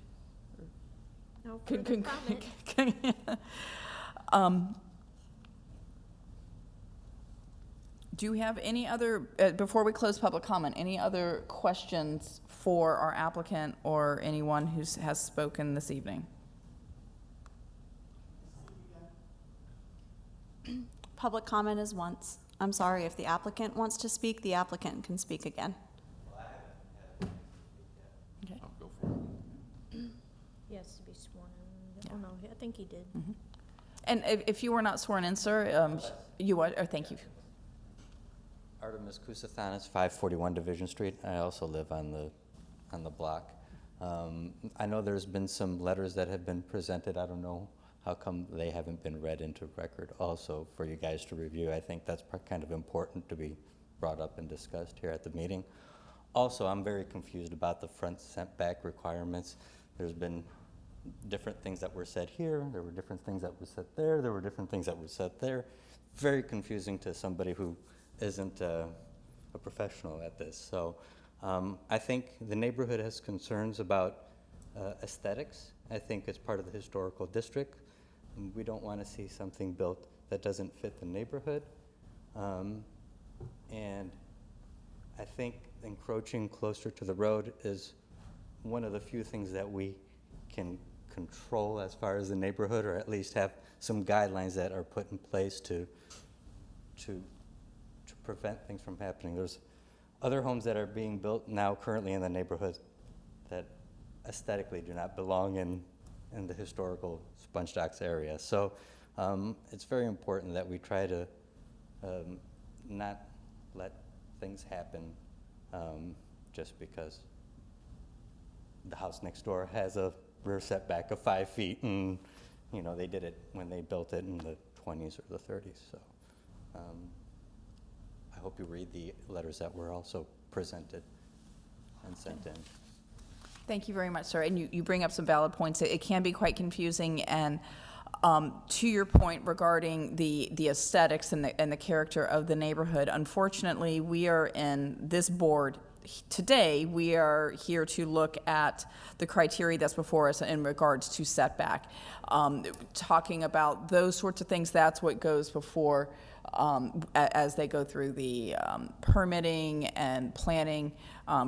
No Con- further con- comment. Do you have any other, before we close public comment, any other questions for our applicant or anyone who has spoken this evening? Public comment is once. I'm sorry, if the applicant wants to speak, the applicant can speak again. Okay. I'll go for it. He has to be sworn in. Oh, no, I think he did. And if you were not sworn in, sir, you are, or thank you. Artemis Kousathanis, 541 Division Street. I also live on the block. I know there's been some letters that have been presented. I don't know how come they haven't been read into record also for you guys to review. I think that's kind of important to be brought up and discussed here at the meeting. Also, I'm very confused about the front setback requirements. There's been different things that were said here. There were different things that were said there. There were different things that were said there. Very confusing to somebody who isn't a professional at this. So I think the neighborhood has concerns about aesthetics. I think it's part of the historical district. And we don't want to see something built that doesn't fit the neighborhood. And I think encroaching closer to the road is one of the few things that we can control as far as the neighborhood, or at least have some guidelines that are put in place to prevent things from happening. There's other homes that are being built now currently in the neighborhood that aesthetically do not belong in the historical Sponge Docks area. So it's very important that we try to not let things happen just because the house next door has a rear setback of 5 feet, and you know they did it when they built it in the 20s or the 30s. So I hope you read the letters that were also presented and sent in. Thank you very much, sir. And you bring up some valid points. It can be quite confusing, and to your point regarding the aesthetics and the character of the neighborhood, unfortunately, we are in this board today, we are here to look at the criteria that's before us in regards to setback. Talking about those sorts of things, that's what goes before as they go through the permitting and planning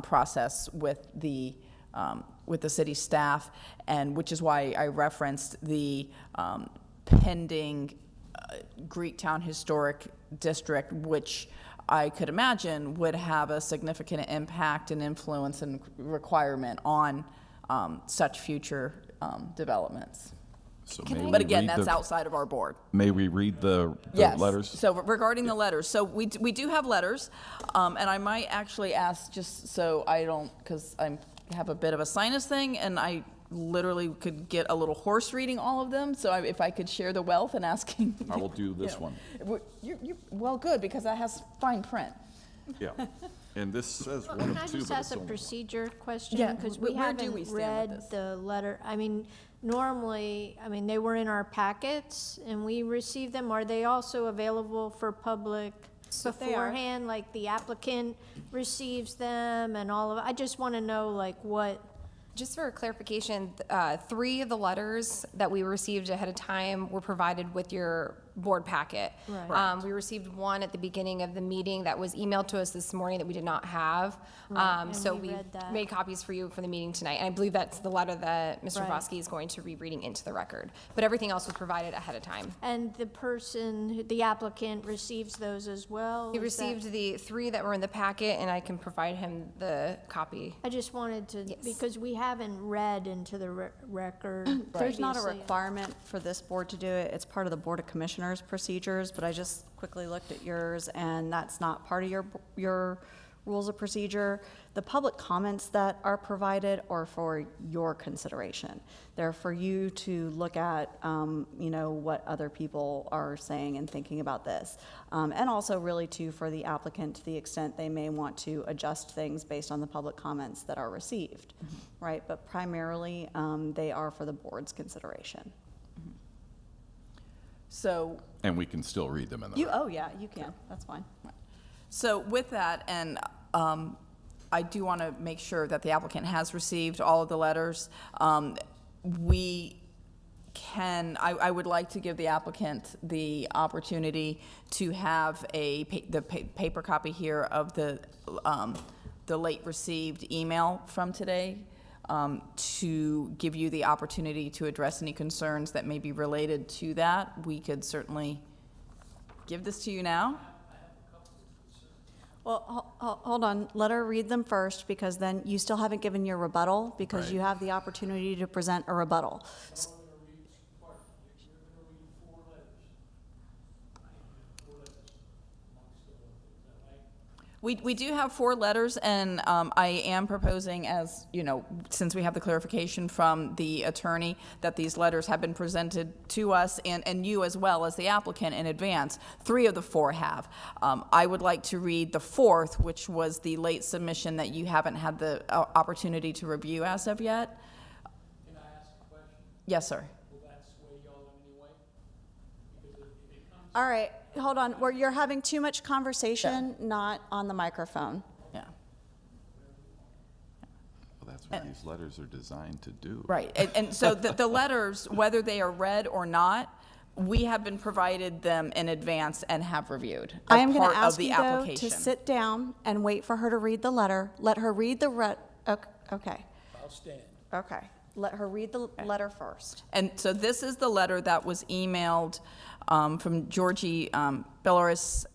process with the city staff, and which is why I referenced the pending Greektown Historic District, which I could imagine would have a significant impact and influence and requirement on such future developments. So Can may I- we But again, read that's the- outside of our board. May we read the Yes. letters? So regarding the letters, so we do have letters, and I might actually ask, just so I don't, because I have a bit of a sinus thing, and I literally could get a little hoarse reading all of them, so if I could share the wealth and asking. I will do this one. Well, good, because that has fine print. Yeah. And this says Well, one Can I of two, just but ask it's a only. procedure question? Yeah, Because where we do haven't we stand with read this? the letter. I mean, normally, I mean, they were in our packets and we received them. Are they also available for public They are. beforehand? Like the applicant receives them and all of it? I just want to know like what, Just for clarification, 3 of the letters that we received ahead of time were provided with your board packet. Right. We received one at the beginning of the meeting that was emailed to us this morning that we did not have. Right, and So we we read that. made copies for you for the meeting tonight. And I believe that's the letter that Mr. Right. Foskey is going to be reading into the record. But everything else was provided ahead of time. and the person, the applicant receives those as well? He Is that- received the 3 that were in the packet, and I can provide him the copy. I just wanted to, Yes. because we haven't read into the record. There's not a previously. requirement for this board to do it. It's part of the Board of Commissioners procedures, but I just quickly looked at yours, and that's not part of your rules of procedure. The public comments that are provided are for your consideration. They're for you to look at, what other people are saying and thinking about this. And also really too for the applicant, to the extent they may want to adjust things based on the public comments that are received, right? But primarily, they are for the board's consideration. So And we can still read them in the You, record. oh yeah, you can, that's fine. So with that, and I do want to make sure that the applicant has received all of the letters. I would like to give the applicant the opportunity to have the paper copy here of the late received email from today, to give you the opportunity to address any concerns that may be related to that. We could certainly give this to you now. Well, hold on, let her read them first, because then you still haven't given your rebuttal, because Right. you have the opportunity to present a rebuttal. We do have 4 letters, and I am proposing, as, since we have the clarification from the attorney, that these letters have been presented to us and you as well as the applicant in advance. 3 of the 4 have. I would like to read the 4th, which was the late submission that you haven't had the opportunity to review as of yet. Can I ask a question? Yes, sir. Will that sway y'all in any way? Because if it comes All right, hold on, you're having too much conversation, not on the microphone. Yeah. Well, that's what these letters are designed to do. Right, and so the letters, whether they are read or not, we have been provided them in advance and have reviewed I as am going part to of ask the you, though, application. to sit down and wait for her to read the letter. Let her read the okay, I'll stand. okay. Let her read the letter first. And so this is the letter that was emailed from Georgie Belarus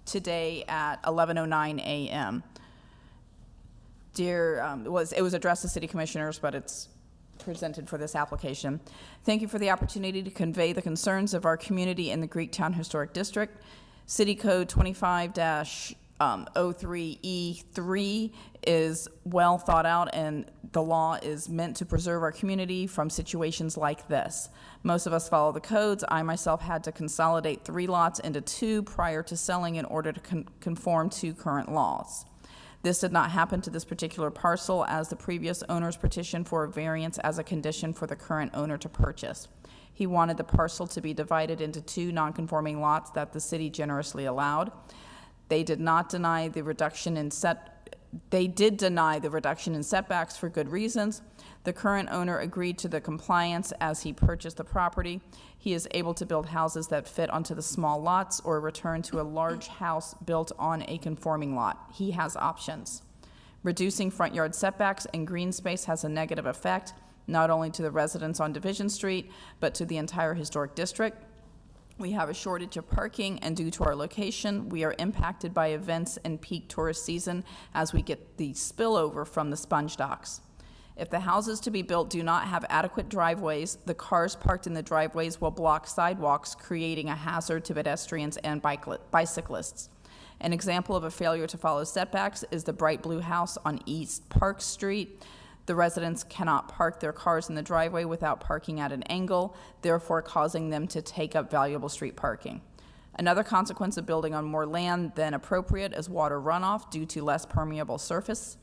today at 11:09 a.m. Dear, it was addressed to city commissioners, but it's presented for this application. Thank you for the opportunity to convey the concerns of our community in the Greektown Historic District. City Code 25-03E3 is well thought out, and the law is meant to preserve our community from situations like this. Most of us follow the codes. I myself had to consolidate 3 lots into 2 prior to selling in order to conform to current laws. This did not happen to this particular parcel, as the previous owners petitioned for a variance as a condition for the current owner to purchase. He wanted the parcel to be divided into 2 non-conforming lots that the city generously allowed. They did deny the reduction in setbacks for good reasons. The current owner agreed to the compliance as he purchased the property. He is able to build houses that fit onto the small lots or return to a large house built on a conforming lot. He has options. Reducing front yard setbacks and green space has a negative effect, not only to the residents on Division Street, but to the entire historic district. We have a shortage of parking, and due to our location, we are impacted by events in peak tourist season as we get the spillover from the sponge docks. If the houses to be built do not have adequate driveways, the cars parked in the driveways will block sidewalks, creating a hazard to pedestrians and bicyclists. An example of a failure to follow setbacks is the bright blue house on East Park Street. The residents cannot park their cars in the driveway without parking at an angle, therefore causing them to take up valuable street parking. Another consequence of building on more land than appropriate is water runoff due to less permeable surface.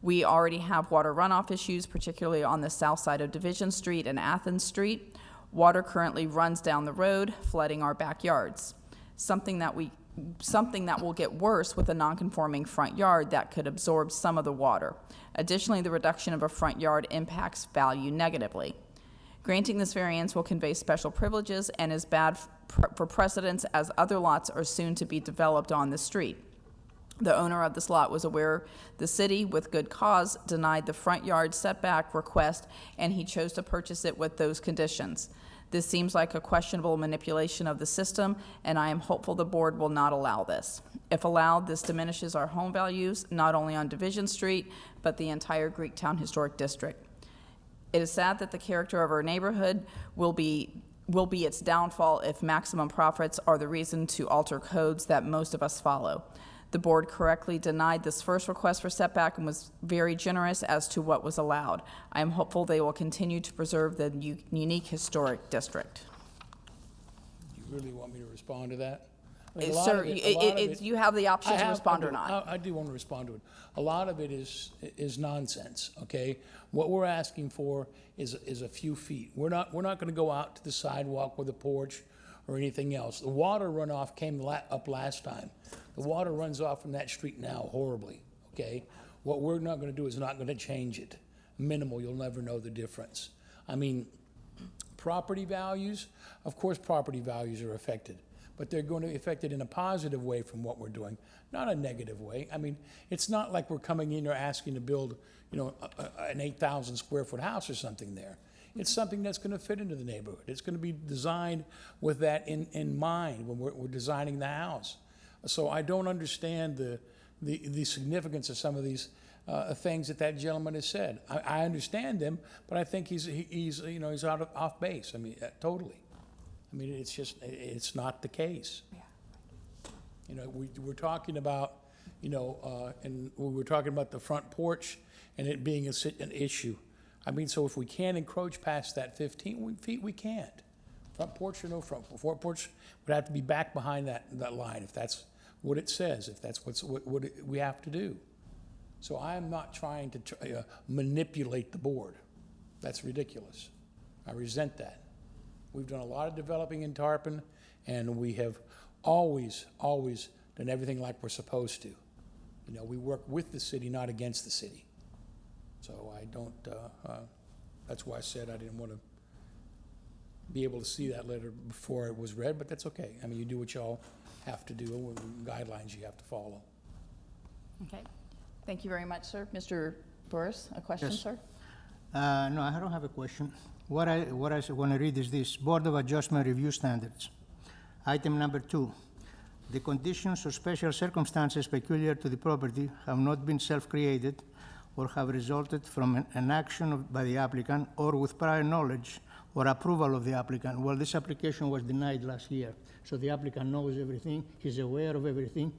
We already have water runoff issues, particularly on the south side of Division Street and Athens Street. Water currently runs down the road, flooding our backyards. Something that will get worse with a non-conforming front yard that could absorb some of the water. Additionally, the reduction of a front yard impacts value negatively. Granting this variance will convey special privileges and is bad for precedents as other lots are soon to be developed on the street. The owner of this lot was aware the city, with good cause, denied the front yard setback request, and he chose to purchase it with those conditions. This seems like a questionable manipulation of the system, and I am hopeful the board will not allow this. If allowed, this diminishes our home values, not only on Division Street, but the entire Greektown Historic District. It is sad that the character of our neighborhood will be its downfall if maximum profits are the reason to alter codes that most of us follow. The board correctly denied this first request for setback and was very generous as to what was allowed. I am hopeful they will continue to preserve the unique historic district. Do you really want me to respond to that? I mean, a lot Sir, of it- you have the option to I respond or do. not. I do want to respond to it. A lot of it is nonsense, okay? What we're asking for is a few feet. We're not going to go out to the sidewalk with a porch or anything else. The water runoff came up last time. The water runs off from that street now horribly, okay? What we're not going to do is not going to change it. Minimal, you'll never know the difference. I mean, property values, of course property values are affected, but they're going to be affected in a positive way from what we're doing, not a negative way. I mean, it's not like we're coming in or asking to build, an 8,000 square foot house or something there. It's something that's going to fit into the neighborhood. It's going to be designed with that in mind when we're designing the house. So I don't understand the significance of some of these things that gentleman has said. I understand them, but I think he's off base. I mean, totally. I mean, it's not the case. We're talking about, and we were talking about the front porch and it being an issue. I mean, so if we can't encroach past that 15 feet, we can't. Front porch or no front porch would have to be back behind that line if that's what it says, if that's what we have to do. So I am not trying to manipulate the board. That's ridiculous. I resent that. We've done a lot of developing in Tarpon, and we have always done everything like we're supposed to. We work with the city, not against the city. So I don't, that's why I said I didn't want to be able to see that letter before it was read, but that's okay. I mean, you do what y'all have to do, with the guidelines you have to follow. Okay. Thank you very much, sir. Mr. Burris, a question, Yes. sir? No, I don't have a question. What I want to read is this: Board of Adjustment Review Standards. Item number 2. The conditions or special circumstances peculiar to the property have not been self-created or have resulted from an action by the applicant or with prior knowledge or approval of the applicant. Well, this application was denied last year, so the applicant knows everything, he's aware of everything.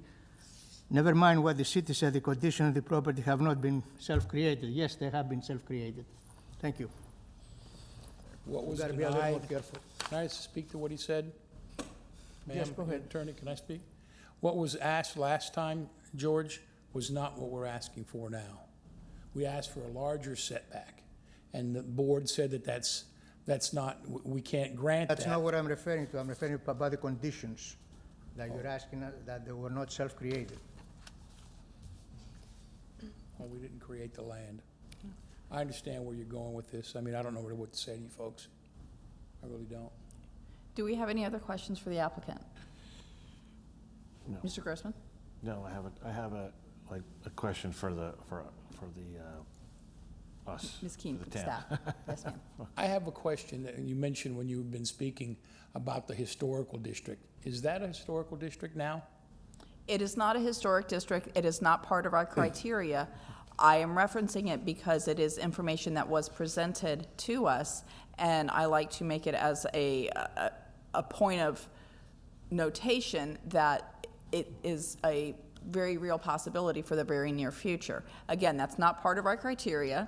Never mind what the city said, the conditions of the property have not been self-created. Yes, they have been self-created. Thank you. What was gotta be a little more denied? careful. Can I speak to what he said? Yes, Ma'am, go ahead. Attorney, can I speak? What was asked last time, George, was not what we're asking for now. We asked for a larger setback, and the board said that that's not, we can't grant that. That's not what I'm referring to. I'm referring to about the conditions that you're asking, that they were not self-created. Well, we didn't create the land. I understand where you're going with this. I mean, I don't know what to say to you folks. I really don't. Do we have any other questions for the applicant? No. Mr. Grossman? No, I have a question for the us, Ms. Keene, the town. staff. Yes, ma'am. I have a question that you mentioned when you've been speaking about the historical district. Is that a historical district now? It is not a historic district. It is not part of our criteria. I am referencing it because it is information that was presented to us, and I like to make it as a point of notation that it is a very real possibility for the very near future. Again, that's not part of our criteria.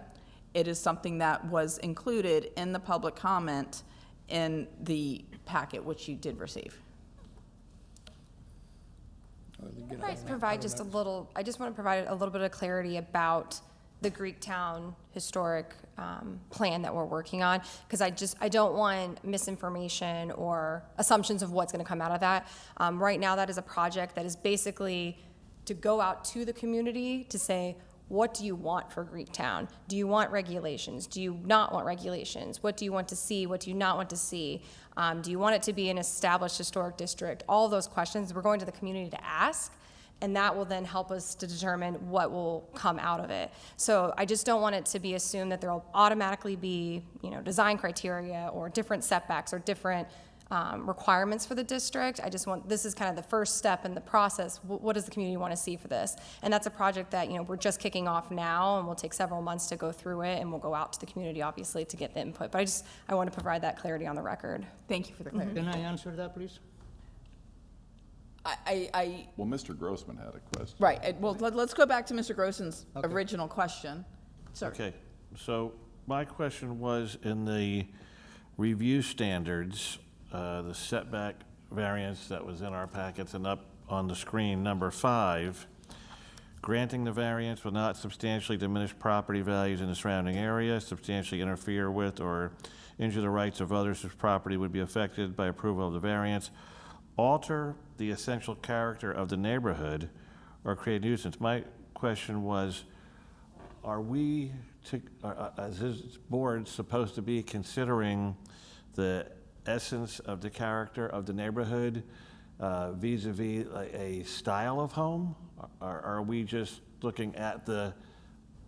It is something that was included in the public comment in the packet, which you did receive. I just want to provide a little bit of clarity about the Greektown historic plan that we're working on, because I don't want misinformation or assumptions of what's going to come out of that. Right now, that is a project that is basically to go out to the community to say, what do you want for Greektown? Do you want regulations? Do you not want regulations? What do you want to see? What do you not want to see? Do you want it to be an established historic district? All of those questions we're going to the community to ask, and that will then help us to determine what will come out of it. So I just don't want it to be assumed that there will automatically be, design criteria or different setbacks or different requirements for the district. This is kind of the first step in the process. What does the community want to see for this? And that's a project that, we're just kicking off now, and will take several months to go through it, and we'll go out to the community, obviously, to get the input. But I want to provide that clarity on the record. Thank you for the clarity. Can I answer that, please? Well, Mr. Grossman had a question. Right, well, let's go back to Mr. Grossman's original question. Sir. Okay, so my question was, in the review standards, the setback variance that was in our packets and up on the screen, number 5, granting the variance will not substantially diminish property values in the surrounding area, substantially interfere with or injure the rights of others whose property would be affected by approval of the variance, alter the essential character of the neighborhood, or create nuisance. My question was, are we, as this board, supposed to be considering the essence of the character of the neighborhood vis-a-vis a style of home? Are we just looking at the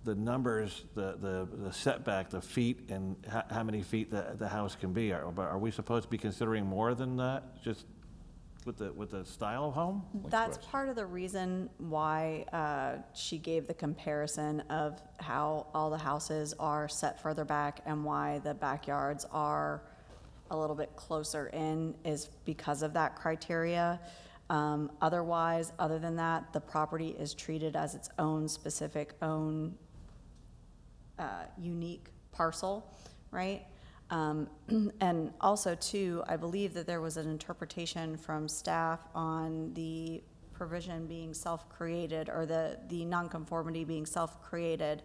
numbers, the setback, the feet, and how many feet the house can be? Are we supposed to be considering more than that, just with the style of home? That's part of the reason why she gave the comparison of how all the houses are set further back and why the backyards are a little bit closer in, is because of that criteria. Otherwise, other than that, the property is treated as its own specific, unique parcel, right? And also, too, I believe that there was an interpretation from staff on the provision being self-created, or the nonconformity being self-created,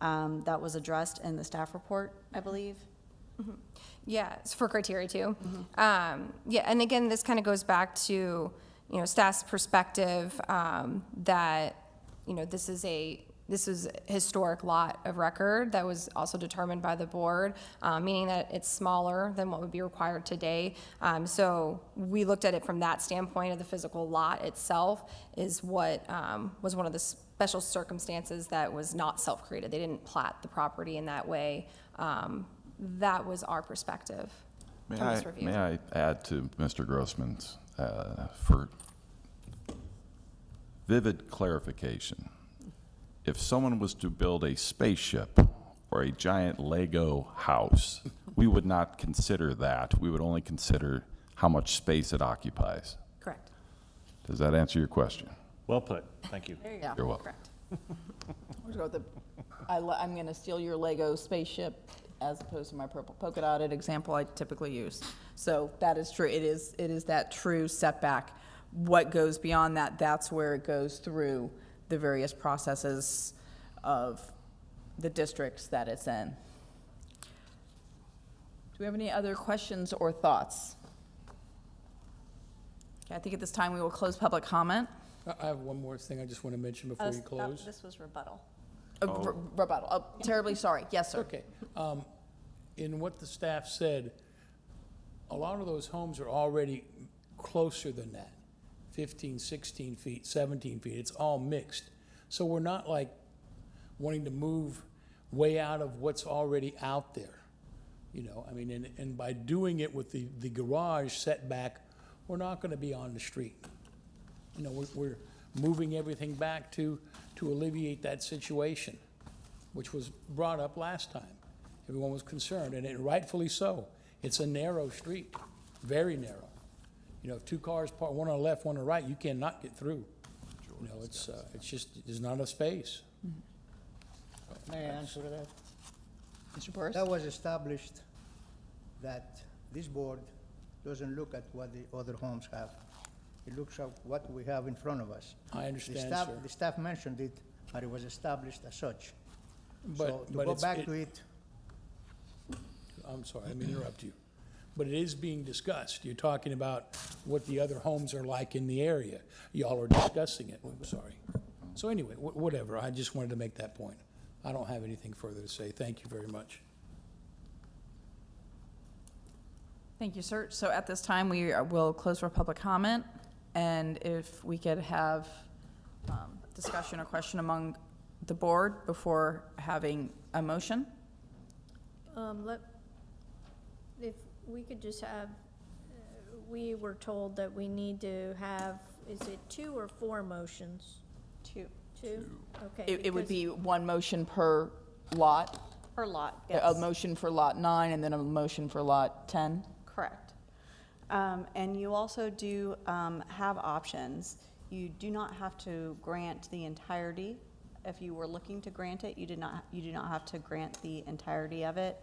that was addressed in the staff report, I believe. Mm-hmm. Yeah, it's for criteria too. Mm-hmm. Yeah, and again, this kind of goes back to, staff's perspective, that, this is a historic lot of record that was also determined by the board, meaning that it's smaller than what would be required today. So we looked at it from that standpoint of the physical lot itself is what was one of the special circumstances that was not self-created. They didn't plat the property in that way. That was our perspective from this review. May I add to Mr. Grossman's, for vivid clarification? If someone was to build a spaceship or a giant Lego house, we would not consider that. We would only consider how much space it occupies. Correct. Does that answer your question? Well put, thank you. Yeah, You're welcome. correct. We'll go with I'm going to steal your Lego spaceship as opposed to my purple polka dotted example I typically use. So that is true. It is that true setback. What goes beyond that, that's where it goes through the various processes of the districts that it's in. Do we have any other questions or thoughts? Okay, I think at this time we will close public comment. I have one more thing I just want to mention before you close. This was rebuttal. Rebuttal. Oh, terribly sorry. Yes, sir. Okay. In what the staff said, a lot of those homes are already closer than that, 15, 16 feet, 17 feet. It's all mixed. So we're not like wanting to move way out of what's already out there. You know, I mean, and by doing it with the garage setback, we're not gonna be on the street. You know, we're moving everything back to alleviate that situation, which was brought up last time. Everyone was concerned, and rightfully so. It's a narrow street, very narrow. You know, if two cars park, one on the left, one on the right, you cannot get through. You know, it's just, there's not enough space. May I answer that? Mr. Burris? That was established that this board doesn't look at what the other homes have. It looks at what we have in front of us. I The understand, staff, sir. the staff mentioned it, but it was established as such. But- So to but go it's- back it- to it, I'm sorry, I didn't mean to interrupt you. But it is being discussed. You're talking about what the other homes are like in the area. Y'all are discussing it, I'm sorry. So anyway, whatever, I just wanted to make that point. I don't have anything further to say. Thank you very much. Thank you, sir. So at this time, we will close for public comment, and if we could have discussion or question among the board before having a motion? If we could just have, we were told that we need to have, is it 2 or 4 motions? 2 2? Okay. It would because- be one motion per lot, per lot, a yes. motion for lot 9, and then a motion for lot 10? Correct. And you also do have options. You do not have to grant the entirety. If you were looking to grant it, you do not have to grant the entirety of it.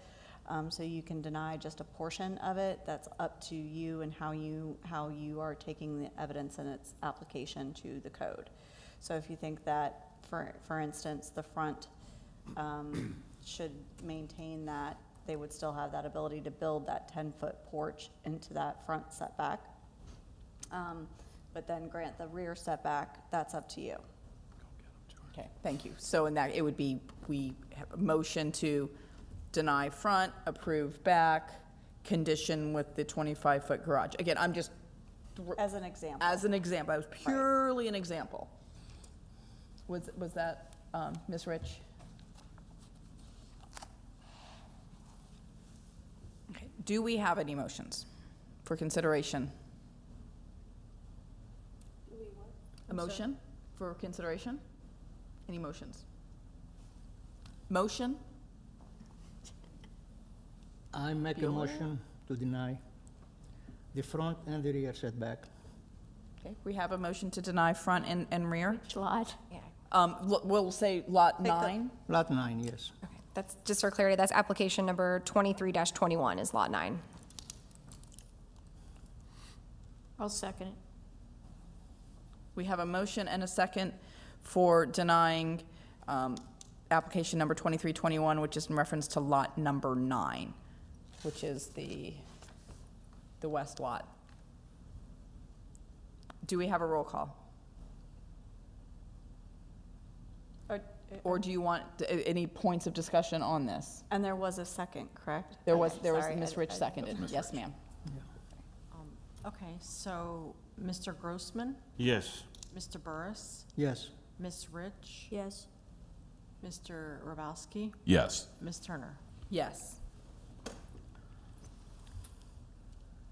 So you can deny just a portion of it. That's up to you and how you are taking the evidence and its application to the code. So if you think that, for instance, the front should maintain that, they would still have that ability to build that 10-foot porch into that front setback. But then grant the rear setback, that's up to you. Okay, thank you. So in that, it would be, we have a motion to deny front, approve back, condition with the 25-foot garage. Again, I'm just, As an example. as an example, that was purely an example. Was that, Ms. Rich? Okay. Do we have any motions for consideration? A motion for consideration? Any motions? Motion? I make a Bueller? motion to deny the front and the rear setback. Okay, we have a motion to deny front and rear. Which lot? We'll say lot Take the- 9. Lot 9, yes. Okay, that's, just for clarity, that's application number 23-21 is lot 9. I'll second it. We have a motion and a second for denying application number 2321, which is in reference to lot number 9, which is the west lot. Do we have a roll call? Or do you want any points of discussion on this? And there was a second, correct? There was, Sorry, Ms. Rich seconded. Ms. Yes, Rich. ma'am. Okay, so Mr. Grossman, Yes. Mr. Burris, Yes. Ms. Rich, Yes. Mr. Rabowski, Yes. Ms. Turner. Yes.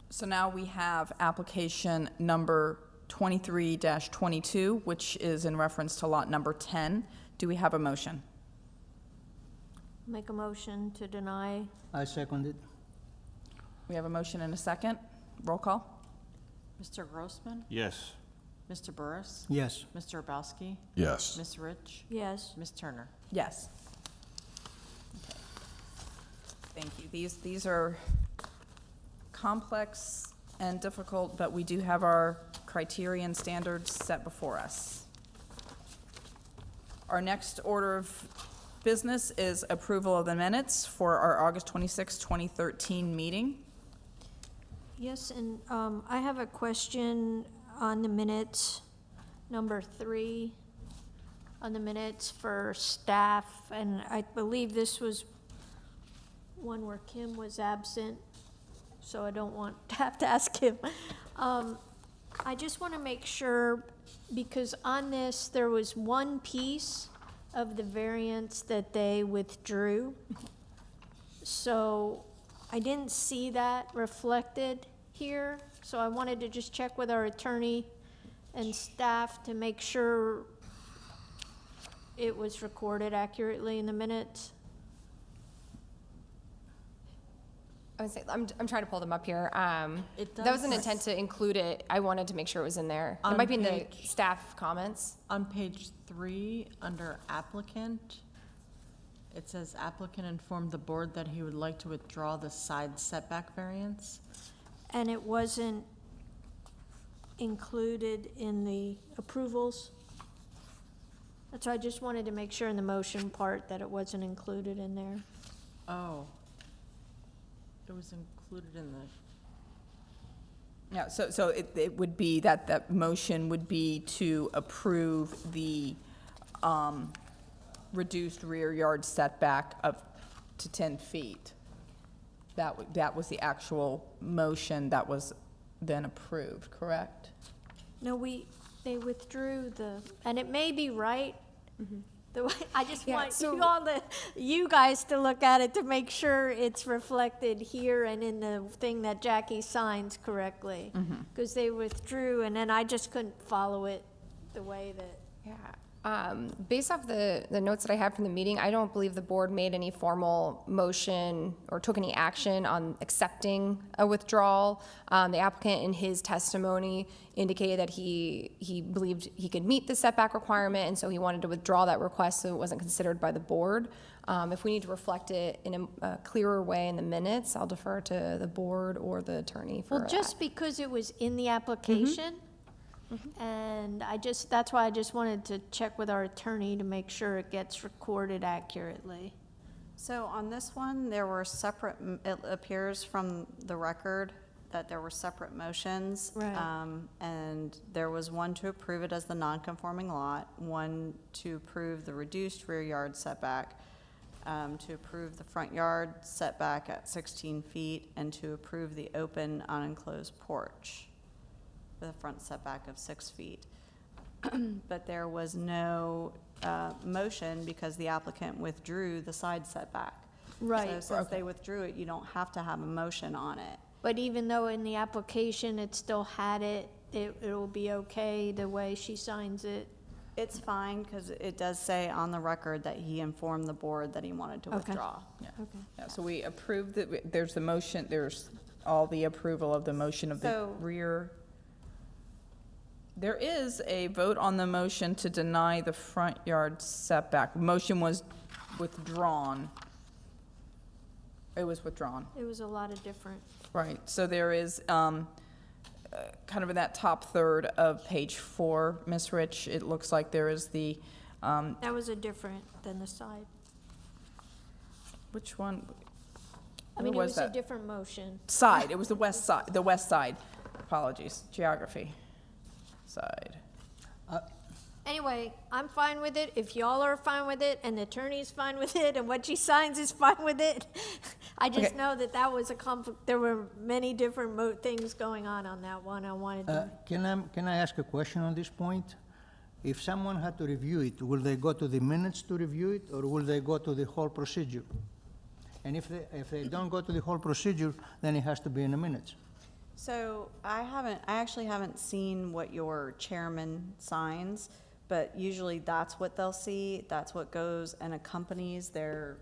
So now we have application number 23-22, which is in reference to lot number 10. Do we have a motion? Make a motion to deny. I second it. We have a motion and a second. Roll call? Mr. Grossman, Yes. Mr. Burris, Yes. Mr. Rabowski, Yes. Ms. Rich, Yes. Ms. Turner. Yes. Okay. Thank you. These are complex and difficult, but we do have our criterion standards set before us. Our next order of business is approval of the minutes for our August 26, 2013 meeting. Yes, and I have a question on the minutes, number 3, on the minutes for staff, and I believe this was one where Kim was absent, so I don't want to have to ask him. I just want to make sure, because on this, there was one piece of the variance that they withdrew. So I didn't see that reflected here, so I wanted to just check with our attorney and staff to make sure it was recorded accurately in the minutes. I would say, I'm trying to pull them up here. It That was an does- intent to include it. I wanted to make sure it was in there. It On might be in the page- staff comments. On page 3, under applicant, it says applicant informed the board that he would like to withdraw the side setback variance. And it wasn't included in the approvals. That's why I just wanted to make sure in the motion part that it wasn't included in there. Oh. It was included in the, Yeah, so it would be that motion would be to approve the reduced rear yard setback to 10 feet. That was the actual motion that was then approved, correct? No, they withdrew and it may be right. The way, I just Yeah, want so- you guys to look at it to make sure it's reflected here and in the thing that Jackie signs correctly. Because they withdrew, and then I just couldn't follow it the way that. Yeah. Based off the notes that I had from the meeting, I don't believe the board made any formal motion or took any action on accepting a withdrawal. The applicant in his testimony indicated that he believed he could meet the setback requirement, and so he wanted to withdraw that request so it wasn't considered by the board. If we need to reflect it in a clearer way in the minutes, I'll defer to the board or the attorney for Well, just because it was in the application, and that's why I just wanted to check with our attorney to make sure it gets recorded accurately. So on this one, there were separate, it appears from the record that there were separate motions. Right. And there was one to approve it as the non-conforming lot, one to approve the reduced rear yard setback, to approve the front yard setback at 16 feet, and to approve the open unenclosed porch with a front setback of 6 feet. But there was no motion because the applicant withdrew the side setback. Right. So since they withdrew it, you don't have to have a motion on it. But even though in the application it still had it'll be okay the way she signs it? It's fine, because it does say on the record that he informed the board that he wanted to Okay. withdraw. Yeah, so we approved it, there's the motion, there's all the approval of the motion of the So- rear. There is a vote on the motion to deny the front yard setback. Motion was withdrawn. It was withdrawn. It was a lot of different. Right, so there is, kind of in that top third of page 4, Ms. Rich, it looks like there is the, That was a different than the side. which one? I mean, it Where was a that? different motion. Side, it was the west side, apologies, geography, side. Anyway, I'm fine with it. If y'all are fine with it and the attorney's fine with it and what she signs is fine with it. I just Okay. know that was a there were many different things going on that one. I wanted to. Can I ask a question on this point? If someone had to review it, will they go to the minutes to review it, or will they go to the whole procedure? And if they don't go to the whole procedure, then it has to be in the minutes. So I actually haven't seen what your chairman signs, but usually that's what they'll see. That's what goes and accompanies their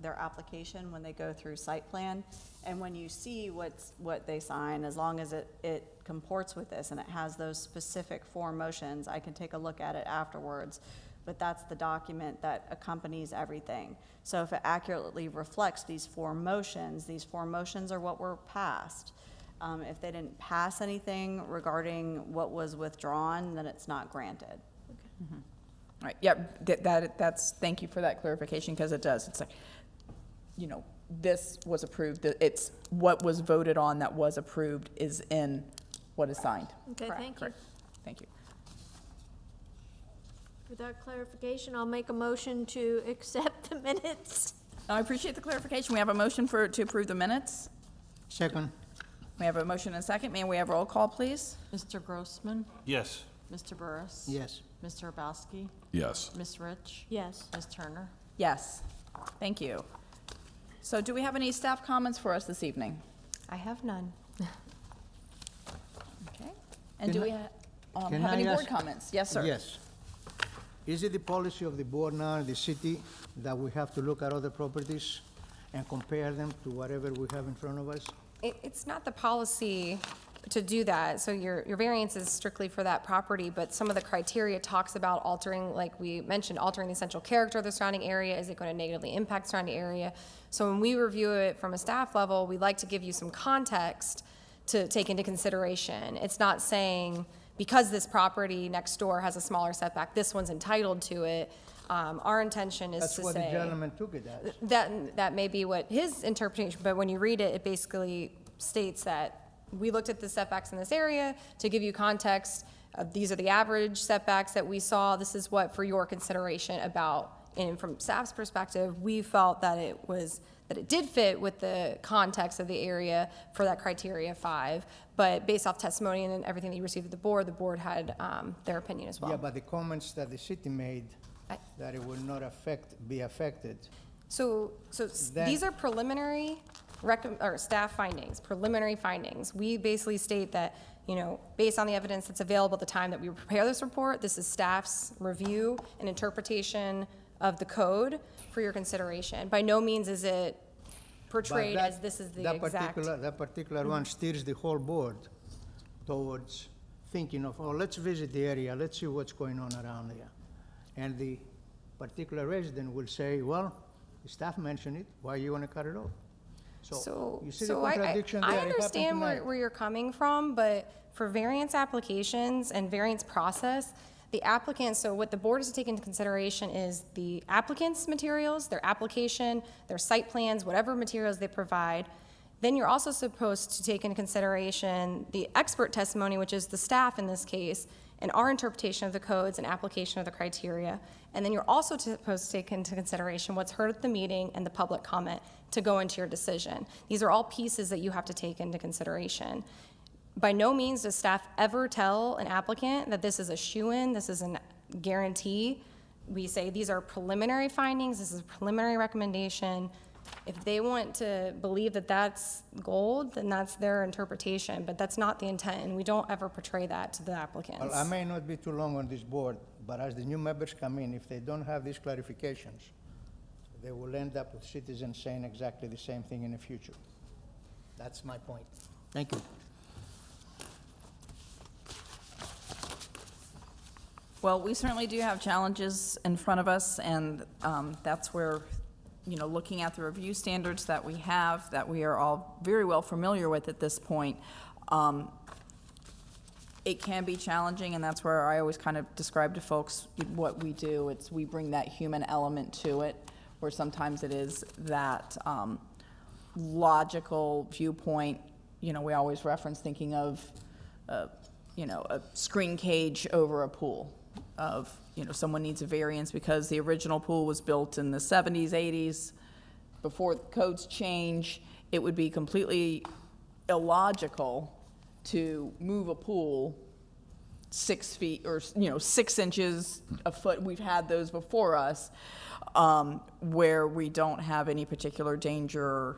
application when they go through site plan. And when you see what they sign, as long as it comports with this and it has those specific 4 motions, I can take a look at it afterwards. But that's the document that accompanies everything. So if it accurately reflects these 4 motions are what were passed. If they didn't pass anything regarding what was withdrawn, then it's not granted. All right, yep, that's, thank you for that clarification, because it does, it's like, this was approved, it's what was voted on that was approved is in what is signed. Okay, thank you. Correct. Thank you. With that clarification, I'll make a motion to accept the minutes. I appreciate the clarification. We have a motion to approve the minutes. Second, We have a motion and a second. May we have roll call, please? Mr. Grossman, yes. Mr. Burris? Yes. Mr. Hrabowski? Yes. Ms. Rich? Yes. Ms. Turner? Yes, thank you. So do we have any staff comments for us this evening? I have none. Okay. And Can do I- we can have any I board ask- comments? Yes, sir. Yes. Is it the policy of the board now, in the city, that we have to look at other properties and compare them to whatever we have in front of us? It's not the policy to do that, so your variance is strictly for that property, but some of the criteria talks about altering, like we mentioned, altering the essential character of the surrounding area. Is it going to negatively impact surrounding area? So when we review it from a staff level, we like to give you some context to take into consideration. It's not saying, because this property next door has a smaller setback, this one's entitled to it. Our intention is That's to what the say, gentleman took it as. that may be what his interpretation, but when you read it, it basically states that we looked at the setbacks in this area to give you context. These are the average setbacks that we saw. This is what, for your consideration about, and from staff's perspective, we felt that it did fit with the context of the area for that criteria 5. But based off testimony and everything that you received at the board had their opinion as well. Yeah, but the comments that the city made, that it will not be affected. So Then- these are preliminary or staff findings, preliminary findings. We basically state that, based on the evidence that's available at the time that we prepare this report, this is staff's review and interpretation of the code for your consideration. By no means is it portrayed But as this is the that exact. That particular one steers the whole board towards thinking of, let's visit the area, let's see what's going on around there. And the particular resident will say, well, the staff mentioned it, why you want to cut it off? So you see the contradiction there? I It happened understand tonight. where you're coming from, but for variance applications and variance process, the applicant, so what the board is to take into consideration is the applicant's materials, their application, their site plans, whatever materials they provide. Then you're also supposed to take into consideration the expert testimony, which is the staff in this case, and our interpretation of the codes and application of the criteria. And then you're also supposed to take into consideration what's heard at the meeting and the public comment to go into your decision. These are all pieces that you have to take into consideration. By no means does staff ever tell an applicant that this is a shoo-in, this is a guarantee. We say these are preliminary findings, this is a preliminary recommendation. If they want to believe that that's gold, then that's their interpretation, but that's not the intent, and we don't ever portray that to the applicants. Well, I may not be too long on this board, but as the new members come in, if they don't have these clarifications, they will end up with citizens saying exactly the same thing in the future. That's my point. Thank you. Well, we certainly do have challenges in front of us, and that's where, looking at the review standards that we have, that we are all very well familiar with at this point, it can be challenging, and that's where I always kind of describe to folks what we do. We bring that human element to it, where sometimes it is that logical viewpoint. We always reference thinking of, a screen cage over a pool. Of, someone needs a variance because the original pool was built in the 70s, 80s, before the codes change. It would be completely illogical to move a pool 6 feet or 6 inches a foot. We've had those before us, where we don't have any particular danger or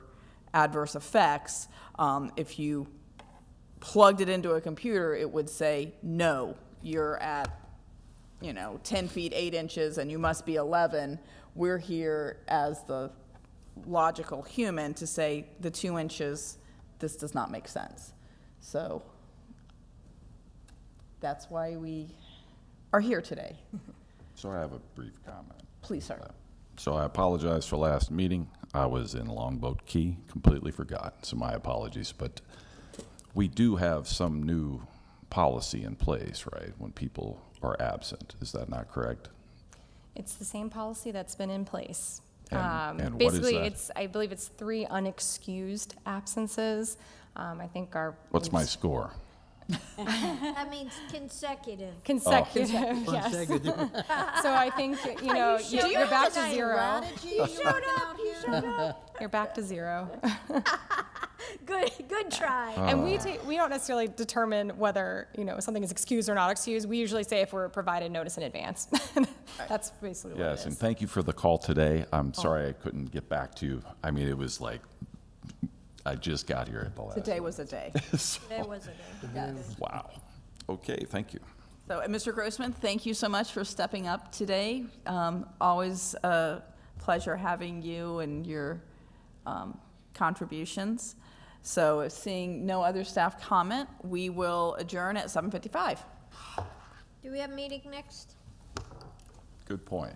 adverse effects. If you plugged it into a computer, it would say, no, you're at 10 feet, 8 inches, and you must be 11. We're here as the logical human to say the 2 inches, this does not make sense. So that's why we are here today. So I have a brief comment. Please, sir. So I apologize for last meeting. I was in Longboat Key, completely forgot, so my apologies. But we do have some new policy in place, right, when people are absent. Is that not correct? It's the same policy that's been in place. And what is Basically, that? I believe it's 3 unexcused absences. I think our. What's my score? That means consecutive. Consecutive, yes. So I think, you're back to 0. You showed up. You're back to 0. Good try. And we don't necessarily determine whether, something is excused or not excused. We usually say if we're provided notice in advance. That's basically what it Yes, and is. thank you for the call today. I'm sorry I couldn't get back to you. I mean, it was like, I just got here at the last. Today was a day. There was a day. Wow. Okay, thank you. So, and Mr. Grossman, thank you so much for stepping up today. Always a pleasure having you and your contributions. So, seeing no other staff comment, we will adjourn at 7:55. Do we have a meeting next? Good point.